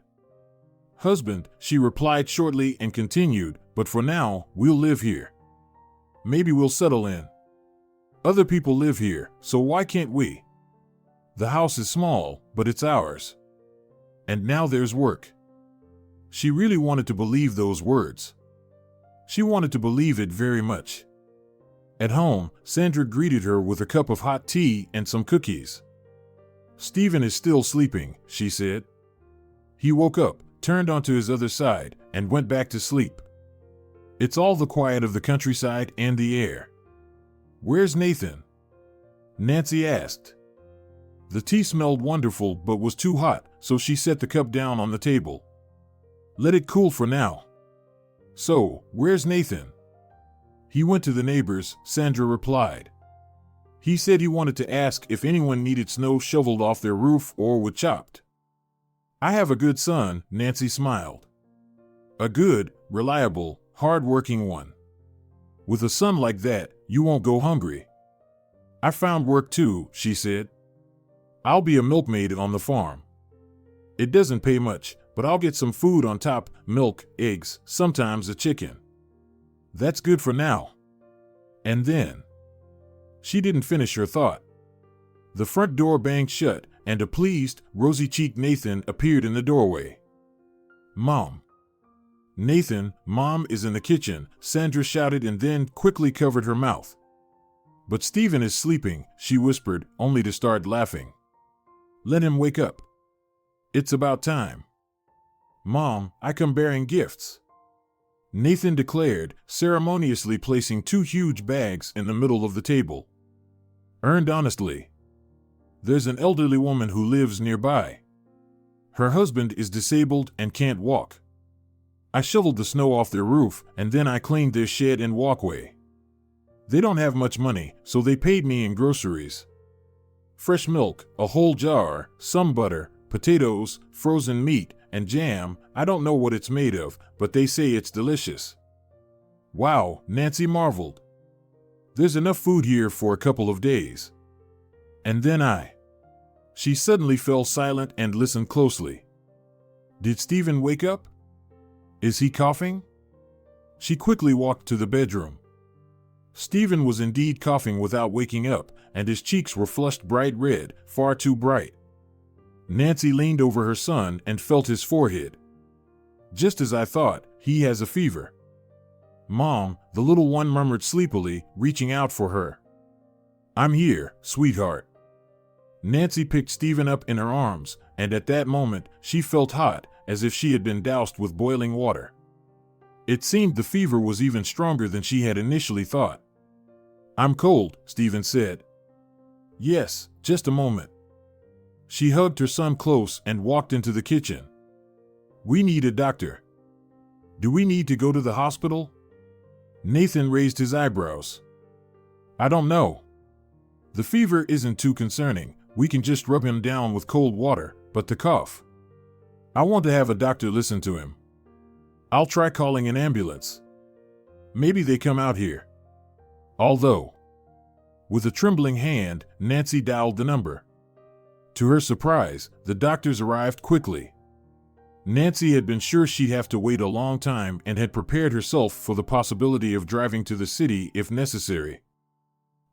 Husband, she replied shortly and continued, but for now, we'll live here. Maybe we'll settle in. Other people live here, so why can't we? The house is small, but it's ours. And now there's work. She really wanted to believe those words. She wanted to believe it very much. At home, Sandra greeted her with a cup of hot tea and some cookies. Stephen is still sleeping, she said. He woke up, turned onto his other side, and went back to sleep. It's all the quiet of the countryside and the air. Where's Nathan? Nancy asked. The tea smelled wonderful but was too hot, so she set the cup down on the table. Let it cool for now. So, where's Nathan? He went to the neighbors, Sandra replied. He said he wanted to ask if anyone needed snow shoveled off their roof or wood chopped. I have a good son, Nancy smiled. A good, reliable, hard-working one. With a son like that, you won't go hungry. I found work too, she said. I'll be a milkmaid on the farm. It doesn't pay much, but I'll get some food on top, milk, eggs, sometimes a chicken. That's good for now. And then. She didn't finish her thought. The front door banged shut, and a pleased, rosy-cheeked Nathan appeared in the doorway. Mom. Nathan, Mom is in the kitchen, Sandra shouted and then quickly covered her mouth. But Stephen is sleeping, she whispered, only to start laughing. Let him wake up. It's about time. Mom, I come bearing gifts. Nathan declared, ceremoniously placing 2 huge bags in the middle of the table. Earned honestly. There's an elderly woman who lives nearby. Her husband is disabled and can't walk. I shoveled the snow off their roof, and then I cleaned their shed and walkway. They don't have much money, so they paid me in groceries. Fresh milk, a whole jar, some butter, potatoes, frozen meat, and jam. I don't know what it's made of, but they say it's delicious. Wow, Nancy marveled. There's enough food here for a couple of days. And then She suddenly fell silent and listened closely. Did Stephen wake up? Is he coughing? She quickly walked to the bedroom. Stephen was indeed coughing without waking up, and his cheeks were flushed bright red, far too bright. Nancy leaned over her son and felt his forehead. Just as I thought, he has a fever. Mom, the little one murmured sleepily, reaching out for her. I'm here, sweetheart. Nancy picked Stephen up in her arms, and at that moment, she felt hot, as if she had been doused with boiling water. It seemed the fever was even stronger than she had initially thought. I'm cold, Stephen said. Yes, just a moment. She hugged her son close and walked into the kitchen. We need a doctor. Do we need to go to the hospital? Nathan raised his eyebrows. I don't know. The fever isn't too concerning. We can just rub him down with cold water, but the cough. I want to have a doctor listen to him. I'll try calling an ambulance. Maybe they come out here. Although. With a trembling hand, Nancy dialed the number. To her surprise, the doctors arrived quickly. Nancy had been sure she'd have to wait a long time and had prepared herself for the possibility of driving to the city if necessary.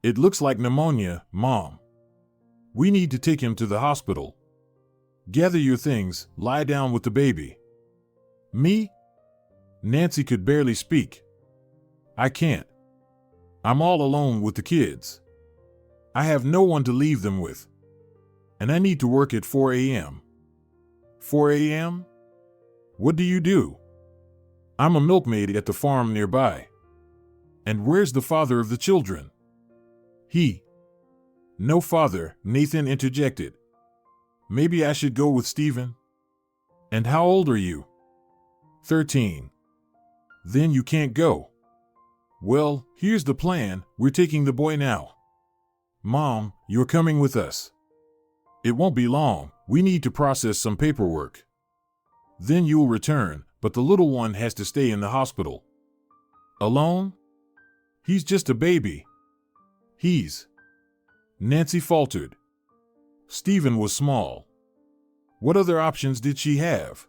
It looks like pneumonia, Mom. We need to take him to the hospital. Gather your things, lie down with the baby. Me? Nancy could barely speak. I can't. I'm all alone with the kids. I have no one to leave them with. And I need to work at 4 a.m. 4 a.m.? What do you do? I'm a milkmaid at the farm nearby. And where's the father of the children? He. No father, Nathan interjected. Maybe I should go with Stephen? And how old are you? 13. Then you can't go. Well, here's the plan. We're taking the boy now. Mom, you're coming with us. It won't be long. We need to process some paperwork. Then you'll return, but the little one has to stay in the hospital. Alone? He's just a baby. Nancy faltered. Stephen was small. What other options did she have?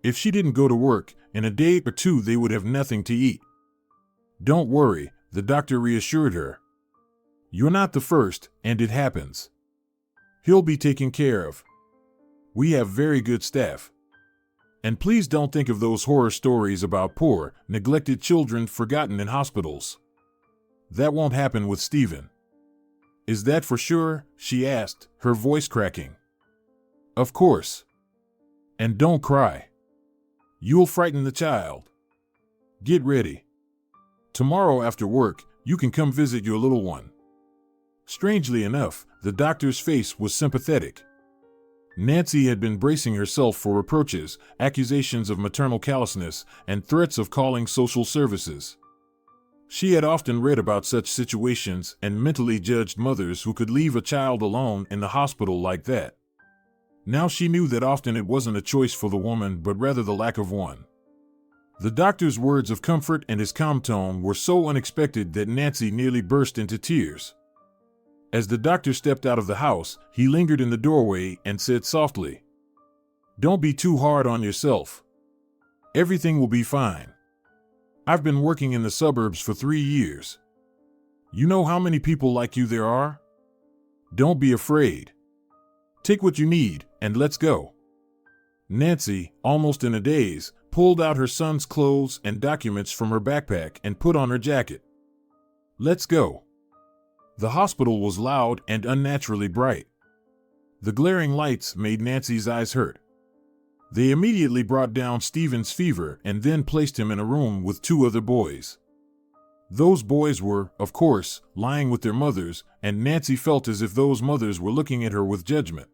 If she didn't go to work, in a day or two they would have nothing to eat. Don't worry, the doctor reassured her. You're not the first, and it happens. He'll be taken care of. We have very good staff. And please don't think of those horror stories about poor, neglected children forgotten in hospitals. That won't happen with Stephen. Is that for sure? She asked, her voice cracking. Of course. And don't cry. You'll frighten the child. Get ready. Tomorrow after work, you can come visit your little one. Strangely enough, the doctor's face was sympathetic. Nancy had been bracing herself for reproaches, accusations of maternal callousness, and threats of calling social services. She had often read about such situations and mentally judged mothers who could leave a child alone in the hospital like that. Now she knew that often it wasn't a choice for the woman, but rather the lack of one. The doctor's words of comfort and his calm tone were so unexpected that Nancy nearly burst into tears. As the doctor stepped out of the house, he lingered in the doorway and said softly, "Don't be too hard on yourself. Everything will be fine. I've been working in the suburbs for 3 years. You know how many people like you there are? Don't be afraid. Take what you need, and let's go." Nancy, almost in a daze, pulled out her son's clothes and documents from her backpack and put on her jacket. "Let's go." The hospital was loud and unnaturally bright. The glaring lights made Nancy's eyes hurt. They immediately brought down Stephen's fever and then placed him in a room with 2 other boys. Those boys were, of course, lying with their mothers, and Nancy felt as if those mothers were looking at her with judgment.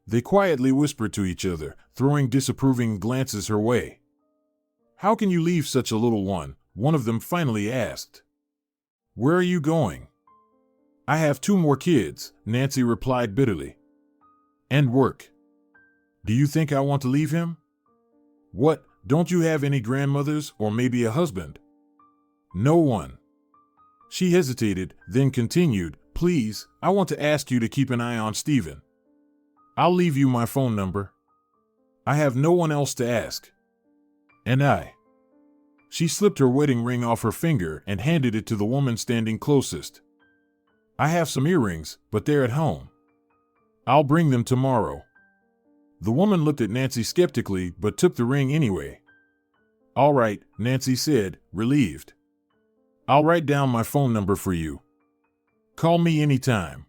They quietly whispered to each other, throwing disapproving glances her way. "How can you leave such a little one?" one of them finally asked. "Where are you going?" "I have 2 more kids," Nancy replied bitterly. "And work. Do you think I want to leave him?" "What, don't you have any grandmothers or maybe a husband?" "No one." She hesitated, then continued, "Please, I want to ask you to keep an eye on Stephen. I'll leave you my phone number. I have no one else to ask. And She slipped her wedding ring off her finger and handed it to the woman standing closest. "I have some earrings, but they're at home. I'll bring them tomorrow." The woman looked at Nancy skeptically but took the ring anyway. "All right," Nancy said, relieved. "I'll write down my phone number for you. Call me anytime.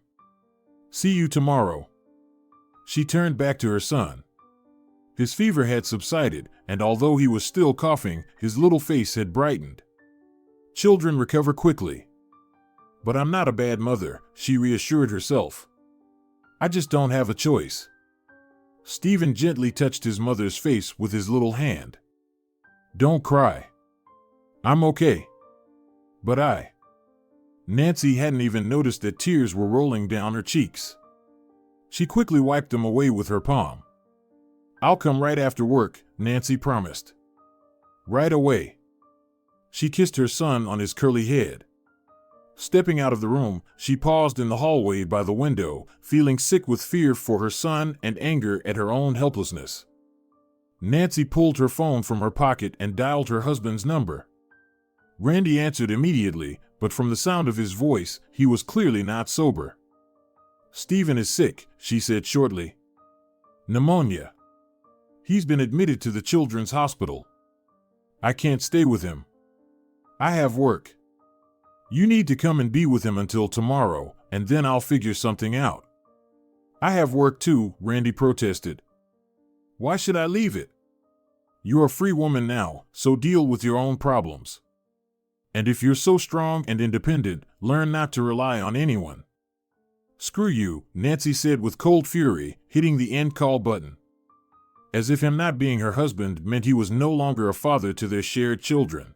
See you tomorrow." She turned back to her son. His fever had subsided, and although he was still coughing, his little face had brightened. Children recover quickly. "But I'm not a bad mother," she reassured herself. "I just don't have a choice." Stephen gently touched his mother's face with his little hand. "Don't cry. I'm okay." "But Nancy hadn't even noticed that tears were rolling down her cheeks. She quickly wiped them away with her palm. "I'll come right after work," Nancy promised. "Right away." She kissed her son on his curly head. Stepping out of the room, she paused in the hallway by the window, feeling sick with fear for her son and anger at her own helplessness. Nancy pulled her phone from her pocket and dialed her husband's number. Randy answered immediately, but from the sound of his voice, he was clearly not sober. "Stephen is sick," she said shortly. "Pneumonia. He's been admitted to the children's hospital. I can't stay with him. I have work. You need to come and be with him until tomorrow, and then I'll figure something out." "I have work too," Randy protested. "Why should I leave it? You're a free woman now, so deal with your own problems. And if you're so strong and independent, learn not to rely on anyone." "Screw you," Nancy said with cold fury, hitting the end call button. As if him not being her husband meant he was no longer a father to their shared children.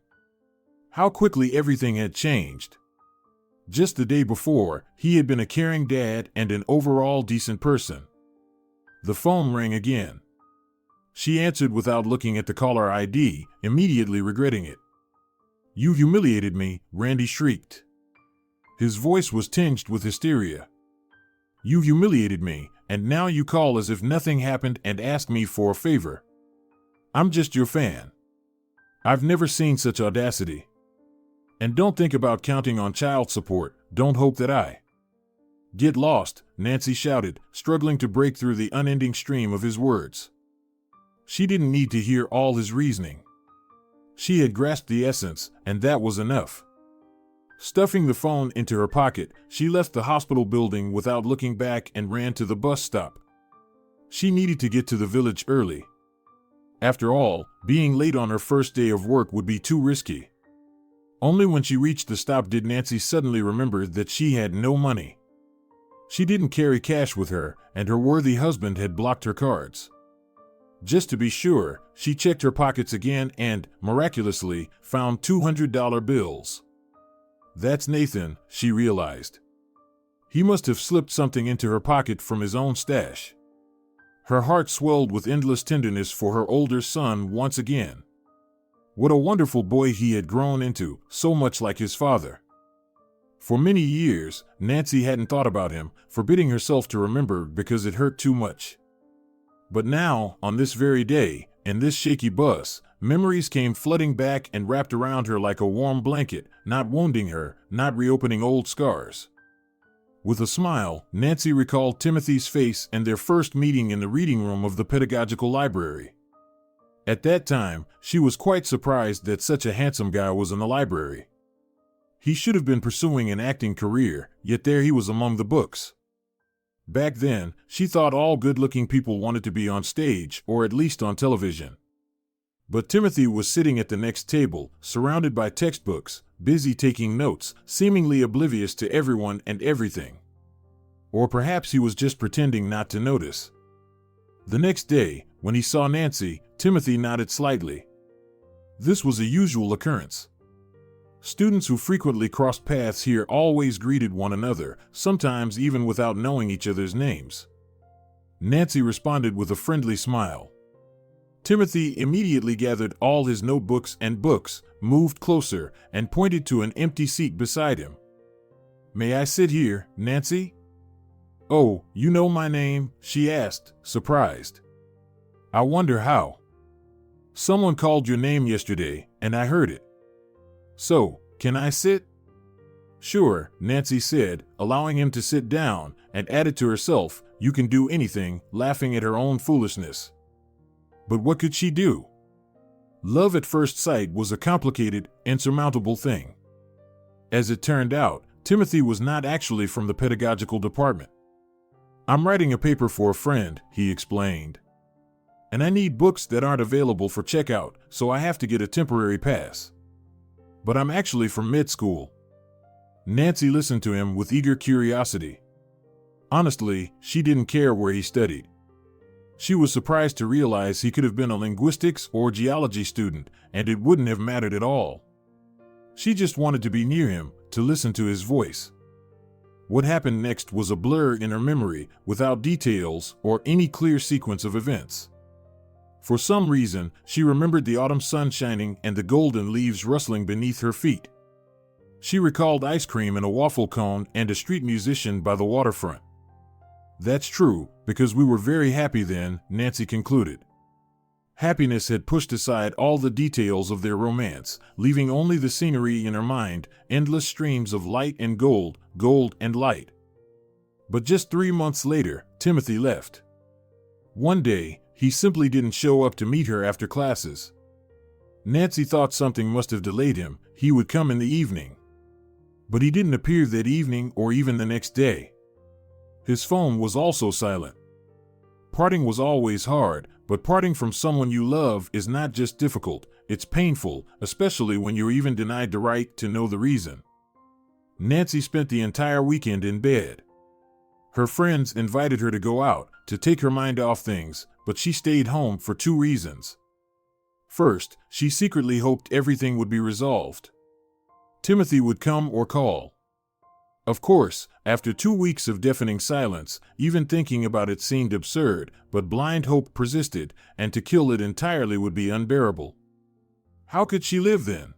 How quickly everything had changed. Just the day before, he had been a caring dad and an overall decent person. The phone rang again. She answered without looking at the caller ID, immediately regretting it. "You humiliated me," Randy shrieked. His voice was tinged with hysteria. "You humiliated me, and now you call as if nothing happened and ask me for a favor. I'm just your fan. I've never seen such audacity. And don't think about counting on child support. Don't hope that I..." "Get lost," Nancy shouted, struggling to break through the unending stream of his words. She didn't need to hear all his reasoning. She had grasped the essence, and that was enough. Stuffing the phone into her pocket, she left the hospital building without looking back and ran to the bus stop. She needed to get to the village early. After all, being late on her first day of work would be too risky. Only when she reached the stop did Nancy suddenly remember that she had no money. She didn't carry cash with her, and her worthy husband had blocked her cards. Just to be sure, she checked her pockets again and, miraculously, found $200 bills. That's Nathan, she realized. He must have slipped something into her pocket from his own stash. Her heart swelled with endless tenderness for her older son once again. What a wonderful boy he had grown into, so much like his father. For many years, Nancy hadn't thought about him, forbidding herself to remember because it hurt too much. But now, on this very day, in this shaky bus, memories came flooding back and wrapped around her like a warm blanket, not wounding her, not reopening old scars. With a smile, Nancy recalled Timothy's face and their first meeting in the reading room of the pedagogical library. At that time, she was quite surprised that such a handsome guy was in the library. He should have been pursuing an acting career, yet there he was among the books. Back then, she thought all good-looking people wanted to be on stage, or at least on television. But Timothy was sitting at the next table, surrounded by textbooks, busy taking notes, seemingly oblivious to everyone and everything. Or perhaps he was just pretending not to notice. The next day, when he saw Nancy, Timothy nodded slightly. This was a usual occurrence. Students who frequently crossed paths here always greeted one another, sometimes even without knowing each other's names. Nancy responded with a friendly smile. Timothy immediately gathered all his notebooks and books, moved closer, and pointed to an empty seat beside him. "May I sit here, Nancy?" "Oh, you know my name?" she asked, surprised. "I wonder how." "Someone called your name yesterday, and I heard it. So, can I sit?" "Sure," Nancy said, allowing him to sit down, and added to herself, "You can do anything," laughing at her own foolishness. But what could she do? Love at first sight was a complicated, insurmountable thing. As it turned out, Timothy was not actually from the pedagogical department. "I'm writing a paper for a friend," he explained. "And I need books that aren't available for checkout, so I have to get a temporary pass. But I'm actually from med school." Nancy listened to him with eager curiosity. Honestly, she didn't care where he studied. She was surprised to realize he could have been a linguistics or geology student, and it wouldn't have mattered at all. She just wanted to be near him, to listen to his voice. What happened next was a blur in her memory, without details or any clear sequence of events. For some reason, she remembered the autumn sun shining and the golden leaves rustling beneath her feet. She recalled ice cream in a waffle cone and a street musician by the waterfront. That's true, because we were very happy then, Nancy concluded. Happiness had pushed aside all the details of their romance, leaving only the scenery in her mind, endless streams of light and gold, gold and light. But just 3 months later, Timothy left. One day, he simply didn't show up to meet her after classes. Nancy thought something must have delayed him. He would come in the evening. But he didn't appear that evening or even the next day. His phone was also silent. Parting was always hard, but parting from someone you love is not just difficult, it's painful, especially when you're even denied the right to know the reason. Nancy spent the entire weekend in bed. Her friends invited her to go out, to take her mind off things, but she stayed home for 2 reasons. First, she secretly hoped everything would be resolved. Timothy would come or call. Of course, after 2 weeks of deafening silence, even thinking about it seemed absurd, but blind hope persisted, and to kill it entirely would be unbearable. How could she live then?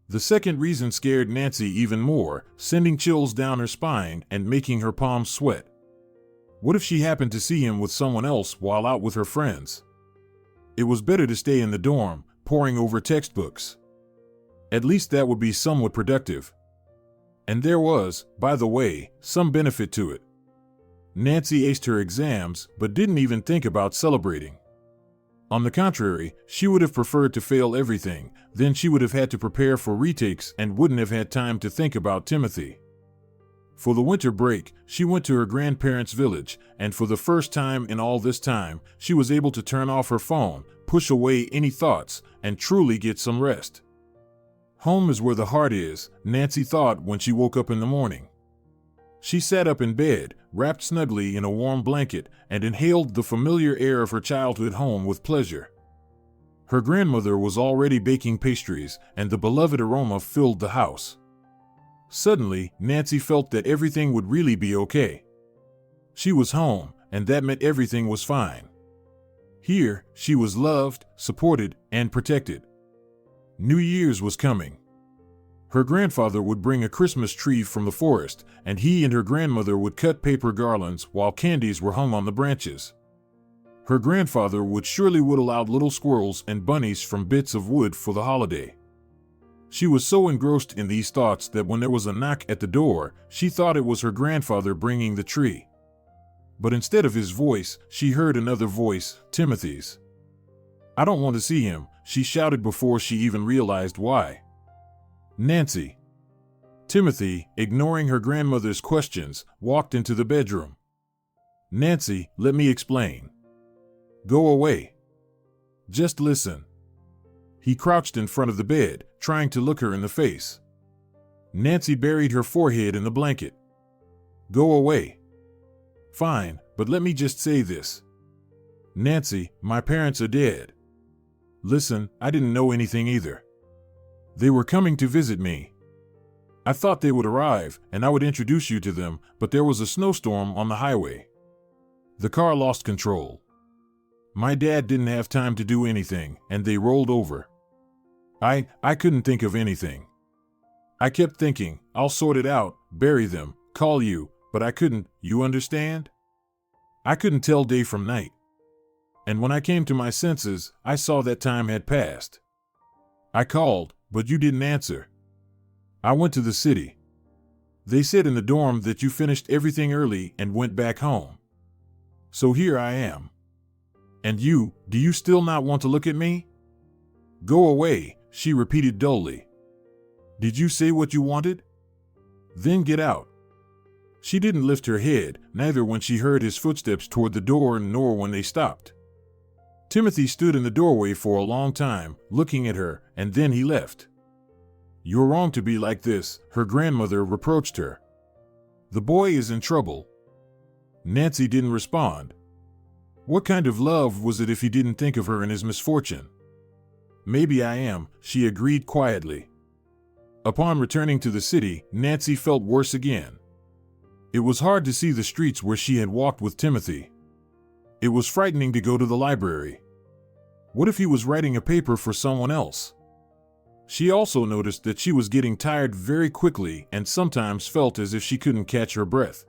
The second reason scared Nancy even more, sending chills down her spine and making her palms sweat. What if she happened to see him with someone else while out with her friends? It was better to stay in the dorm, poring over textbooks. At least that would be somewhat productive. And there was, by the way, some benefit to it. Nancy aced her exams, but didn't even think about celebrating. On the contrary, she would have preferred to fail everything, then she would have had to prepare for retakes and wouldn't have had time to think about Timothy. For the winter break, she went to her grandparents' village, and for the first time in all this time, she was able to turn off her phone, push away any thoughts, and truly get some rest. Home is where the heart is, Nancy thought when she woke up in the morning. She sat up in bed, wrapped snugly in a warm blanket, and inhaled the familiar air of her childhood home with pleasure. Her grandmother was already baking pastries, and the beloved aroma filled the house. Suddenly, Nancy felt that everything would really be okay. She was home, and that meant everything was fine. Here, she was loved, supported, and protected. New Year's was coming. Her grandfather would bring a Christmas tree from the forest, and he and her grandmother would cut paper garlands while candies were hung on the branches. Her grandfather would surely whittle out little squirrels and bunnies from bits of wood for the holiday. She was so engrossed in these thoughts that when there was a knock at the door, she thought it was her grandfather bringing the tree. But instead of his voice, she heard another voice, Timothy's. "I don't want to see him," she shouted before she even realized why. Nancy. Timothy, ignoring her grandmother's questions, walked into the bedroom. "Nancy, let me explain." "Go away. Just listen." He crouched in front of the bed, trying to look her in the face. Nancy buried her forehead in the blanket. "Go away." "Fine, but let me just say this. Nancy, my parents are dead. Listen, I didn't know anything either. They were coming to visit me. I thought they would arrive, and I would introduce you to them, but there was a snowstorm on the highway. The car lost control. My dad didn't have time to do anything, and they rolled over. I couldn't think of anything. I kept thinking, I'll sort it out, bury them, call you, but I couldn't, you understand? I couldn't tell day from night. And when I came to my senses, I saw that time had passed. I called, but you didn't answer. I went to the city. They said in the dorm that you finished everything early and went back home. So here I am. And you, do you still not want to look at me?" "Go away," she repeated dully. "Did you say what you wanted? Then get out." She didn't lift her head, neither when she heard his footsteps toward the door nor when they stopped. Timothy stood in the doorway for a long time, looking at her, and then he left. "You're wrong to be like this," her grandmother reproached her. "The boy is in trouble." Nancy didn't respond. What kind of love was it if he didn't think of her in his misfortune? "Maybe I am," she agreed quietly. Upon returning to the city, Nancy felt worse again. It was hard to see the streets where she had walked with Timothy. It was frightening to go to the library. What if he was writing a paper for someone else? She also noticed that she was getting tired very quickly and sometimes felt as if she couldn't catch her breath.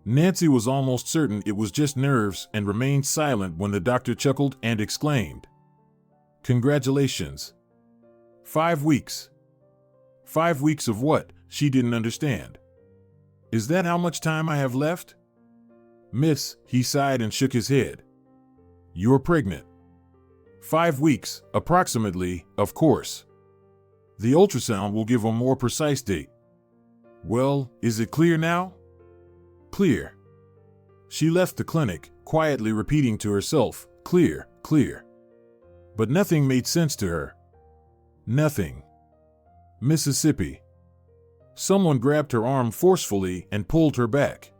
Nancy was almost certain it was just nerves and remained silent when the doctor chuckled and exclaimed, "Congratulations. 5 weeks. 5 weeks of what?" She didn't understand. "Is that how much time I have left?" "Miss," he sighed and shook his head. "You're pregnant. 5 weeks, approximately, of course. The ultrasound will give a more precise date." "Well, is it clear now?" "Clear." She left the clinic, quietly repeating to herself, "Clear, clear." But nothing made sense to her. Nothing. Mississippi. Someone grabbed her arm forcefully and pulled her back.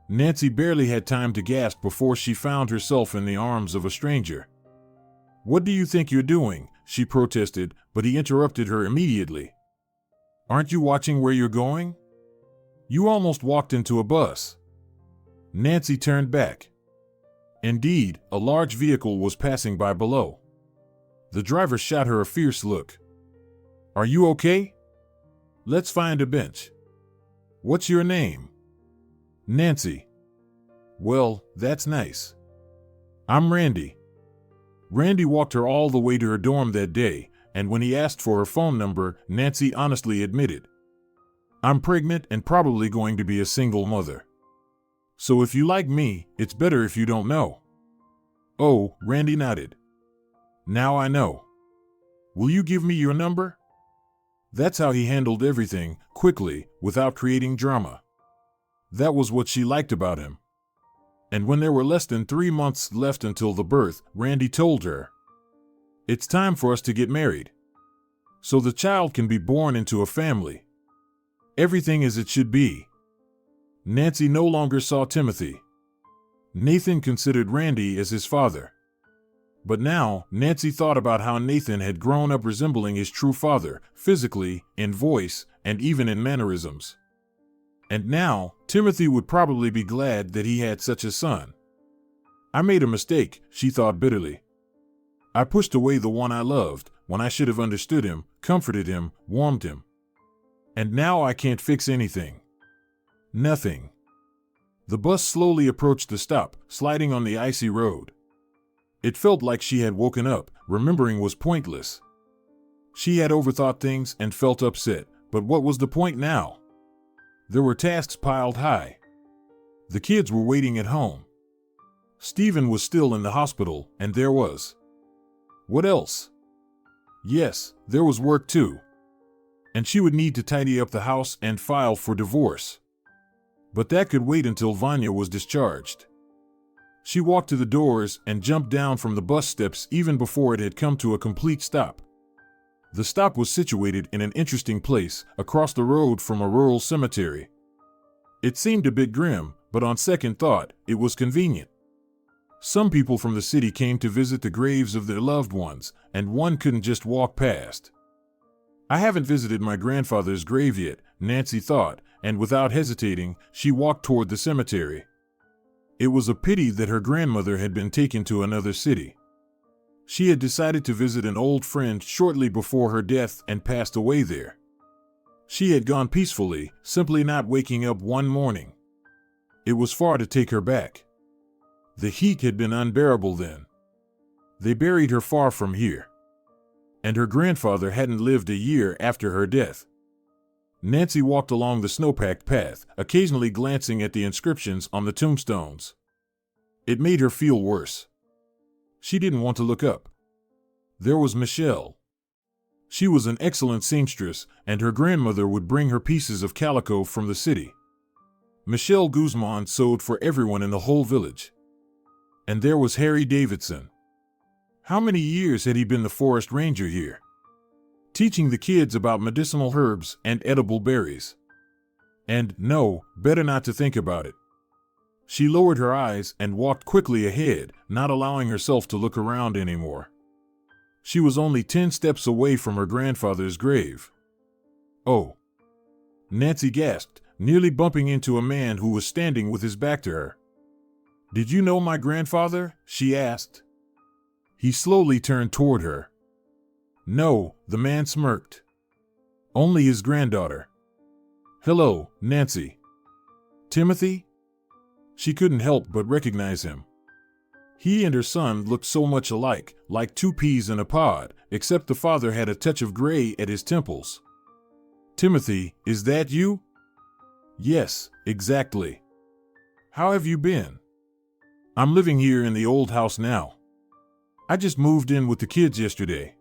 Nancy barely had time to gasp before she found herself in the arms of a stranger. "What do you think you're doing?" she protested, but he interrupted her immediately. Aren't you watching where you're going? You almost walked into a bus. Nancy turned back. Indeed, a large vehicle was passing by below. The driver shot her a fierce look. Are you okay? Let's find a bench. What's your name? Nancy. Well, that's nice. I'm Randy. Randy walked her all the way to her dorm that day, and when he asked for her phone number, Nancy honestly admitted, I'm pregnant and probably going to be a single mother. So if you like me, it's better if you don't know. Oh, Randy nodded. Now I know. Will you give me your number? That's how he handled everything, quickly, without creating drama. That was what she liked about him. And when there were less than 3 months left until the birth, Randy told her, it's time for us to get married. So the child can be born into a family. Everything as it should be. Nancy no longer saw Timothy. Nathan considered Randy as his father. But now, Nancy thought about how Nathan had grown up resembling his true father, physically, in voice, and even in mannerisms. And now, Timothy would probably be glad that he had such a son. I made a mistake, she thought bitterly. I pushed away the one I loved, when I should have understood him, comforted him, warmed him. And now I can't fix anything. Nothing. The bus slowly approached the stop, sliding on the icy road. It felt like she had woken up, remembering was pointless. She had overthought things and felt upset, but what was the point now? There were tasks piled high. The kids were waiting at home. Stephen was still in the hospital, and there was. What else? Yes, there was work too. And she would need to tidy up the house and file for divorce. But that could wait until Vanya was discharged. She walked to the doors and jumped down from the bus steps even before it had come to a complete stop. The stop was situated in an interesting place, across the road from a rural cemetery. It seemed a bit grim, but on second thought, it was convenient. Some people from the city came to visit the graves of their loved ones, and one couldn't just walk past. I haven't visited my grandfather's grave yet, Nancy thought, and without hesitating, she walked toward the cemetery. It was a pity that her grandmother had been taken to another city. She had decided to visit an old friend shortly before her death and passed away there. She had gone peacefully, simply not waking up one morning. It was far to take her back. The heat had been unbearable then. They buried her far from here. And her grandfather hadn't lived a year after her death. Nancy walked along the snow-packed path, occasionally glancing at the inscriptions on the tombstones. It made her feel worse. She didn't want to look up. There was Michelle. She was an excellent seamstress, and her grandmother would bring her pieces of calico from the city. Michelle Guzman sewed for everyone in the whole village. And there was Harry Davidson. How many years had he been the forest ranger here? Teaching the kids about medicinal herbs and edible berries. And, no, better not to think about it. She lowered her eyes and walked quickly ahead, not allowing herself to look around anymore. She was only 10 steps away from her grandfather's grave. Oh! Nancy gasped, nearly bumping into a man who was standing with his back to her. Did you know my grandfather? She asked. He slowly turned toward her. No, the man smirked. Only his granddaughter. Hello, Nancy. Timothy? She couldn't help but recognize him. He and her son looked so much alike, like 2 peas in a pod, except the father had a touch of gray at his temples. Timothy, is that you? Yes, exactly. How have you been? I'm living here in the old house now. I just moved in with the kids yesterday.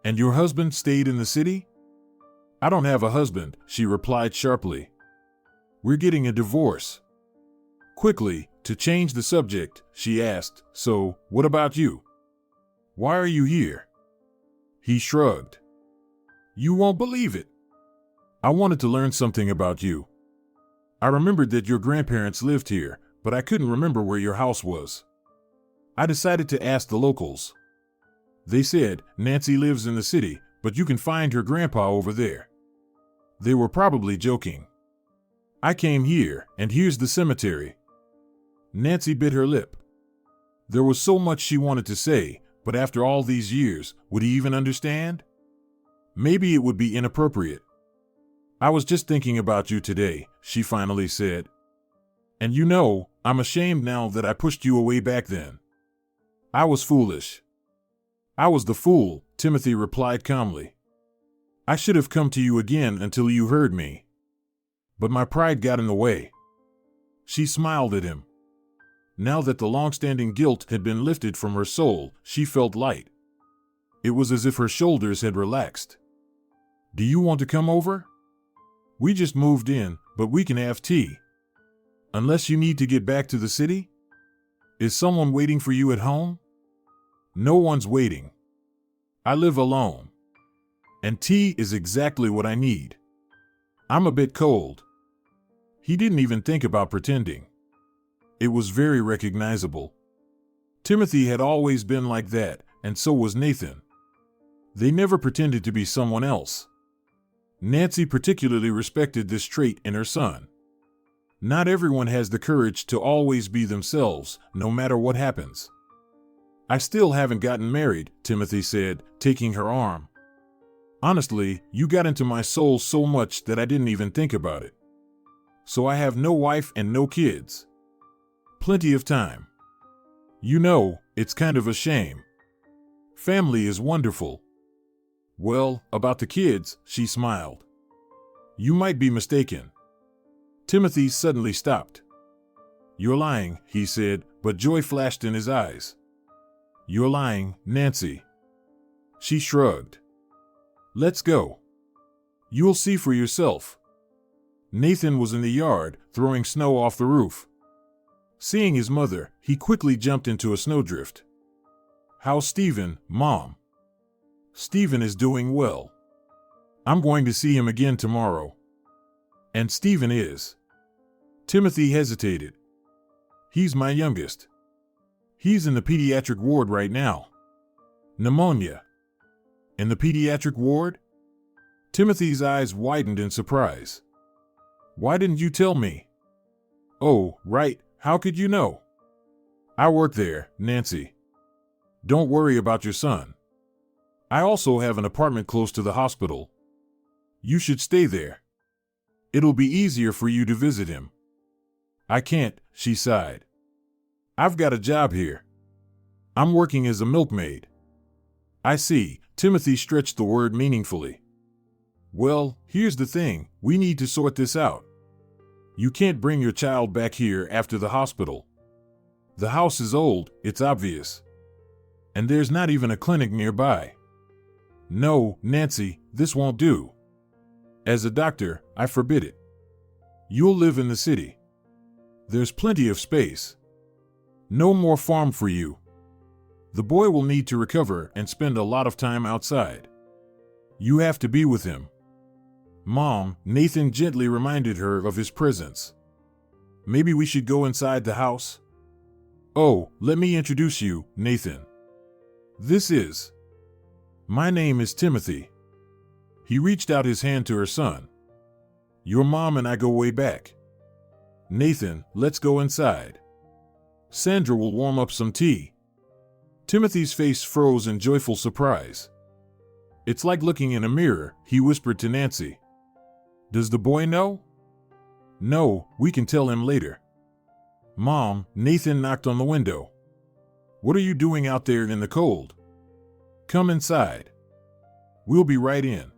And your husband stayed in the city? I don't have a husband, she replied sharply. We're getting a divorce. Quickly, to change the subject, she asked, so, what about you? Why are you here? He shrugged. You won't believe it. I wanted to learn something about you. I remembered that your grandparents lived here, but I couldn't remember where your house was. I decided to ask the locals. They said, Nancy lives in the city, but you can find her grandpa over there. They were probably joking. I came here, and here's the cemetery. Nancy bit her lip. There was so much she wanted to say, but after all these years, would he even understand? Maybe it would be inappropriate. I was just thinking about you today, she finally said. And you know, I'm ashamed now that I pushed you away back then. I was foolish. I was the fool, Timothy replied calmly. I should have come to you again until you heard me. But my pride got in the way. She smiled at him. Now that the long-standing guilt had been lifted from her soul, she felt light. It was as if her shoulders had relaxed. Do you want to come over? We just moved in, but we can have tea. Unless you need to get back to the city? Is someone waiting for you at home? No one's waiting. I live alone. And tea is exactly what I need. I'm a bit cold. He didn't even think about pretending. It was very recognizable. Timothy had always been like that, and so was Nathan. They never pretended to be someone else. Nancy particularly respected this trait in her son. Not everyone has the courage to always be themselves, no matter what happens. I still haven't gotten married, Timothy said, taking her arm. Honestly, you got into my soul so much that I didn't even think about it. So I have no wife and no kids. Plenty of time. You know, it's kind of a shame. Family is wonderful. Well, about the kids, she smiled. You might be mistaken. Timothy suddenly stopped. You're lying, he said, but joy flashed in his eyes. You're lying, Nancy. She shrugged. Let's go. You'll see for yourself. Nathan was in the yard, throwing snow off the roof. Seeing his mother, he quickly jumped into a snowdrift. How's Stephen, Mom? Stephen is doing well. I'm going to see him again tomorrow. And Stephen is. Timothy hesitated. He's my youngest. He's in the pediatric ward right now. Pneumonia. In the pediatric ward? Timothy's eyes widened in surprise. Why didn't you tell me? Oh, right, how could you know? I work there, Nancy. Don't worry about your son. I also have an apartment close to the hospital. You should stay there. It'll be easier for you to visit him. I can't, she sighed. I've got a job here. I'm working as a milkmaid. I see, Timothy stretched the word meaningfully. Well, here's the thing, we need to sort this out. You can't bring your child back here after the hospital. The house is old, it's obvious. And there's not even a clinic nearby. No, Nancy, this won't do. As a doctor, I forbid it. You'll live in the city. There's plenty of space. No more farm for you. The boy will need to recover and spend a lot of time outside. You have to be with him. Mom, Nathan gently reminded her of his presence. Maybe we should go inside the house? Oh, let me introduce you, Nathan. This is. My name is Timothy. He reached out his hand to her son. Your mom and I go way back. Nathan, let's go inside. Sandra will warm up some tea. Timothy's face froze in joyful surprise. It's like looking in a mirror, he whispered to Nancy. Does the boy know? No, we can tell him later. Mom, Nathan knocked on the window. What are you doing out there in the cold? Come inside. We'll be right in.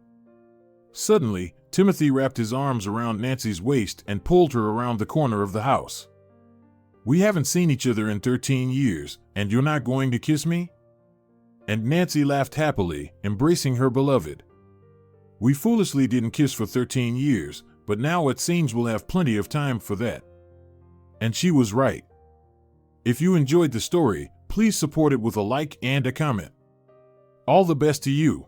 Suddenly, Timothy wrapped his arms around Nancy's waist and pulled her around the corner of the house. We haven't seen each other in 13 years, and you're not going to kiss me? And Nancy laughed happily, embracing her beloved. We foolishly didn't kiss for 13 years, but now it seems we'll have plenty of time for that. And she was right. If you enjoyed the story, please support it with a like and a comment. All the best to you.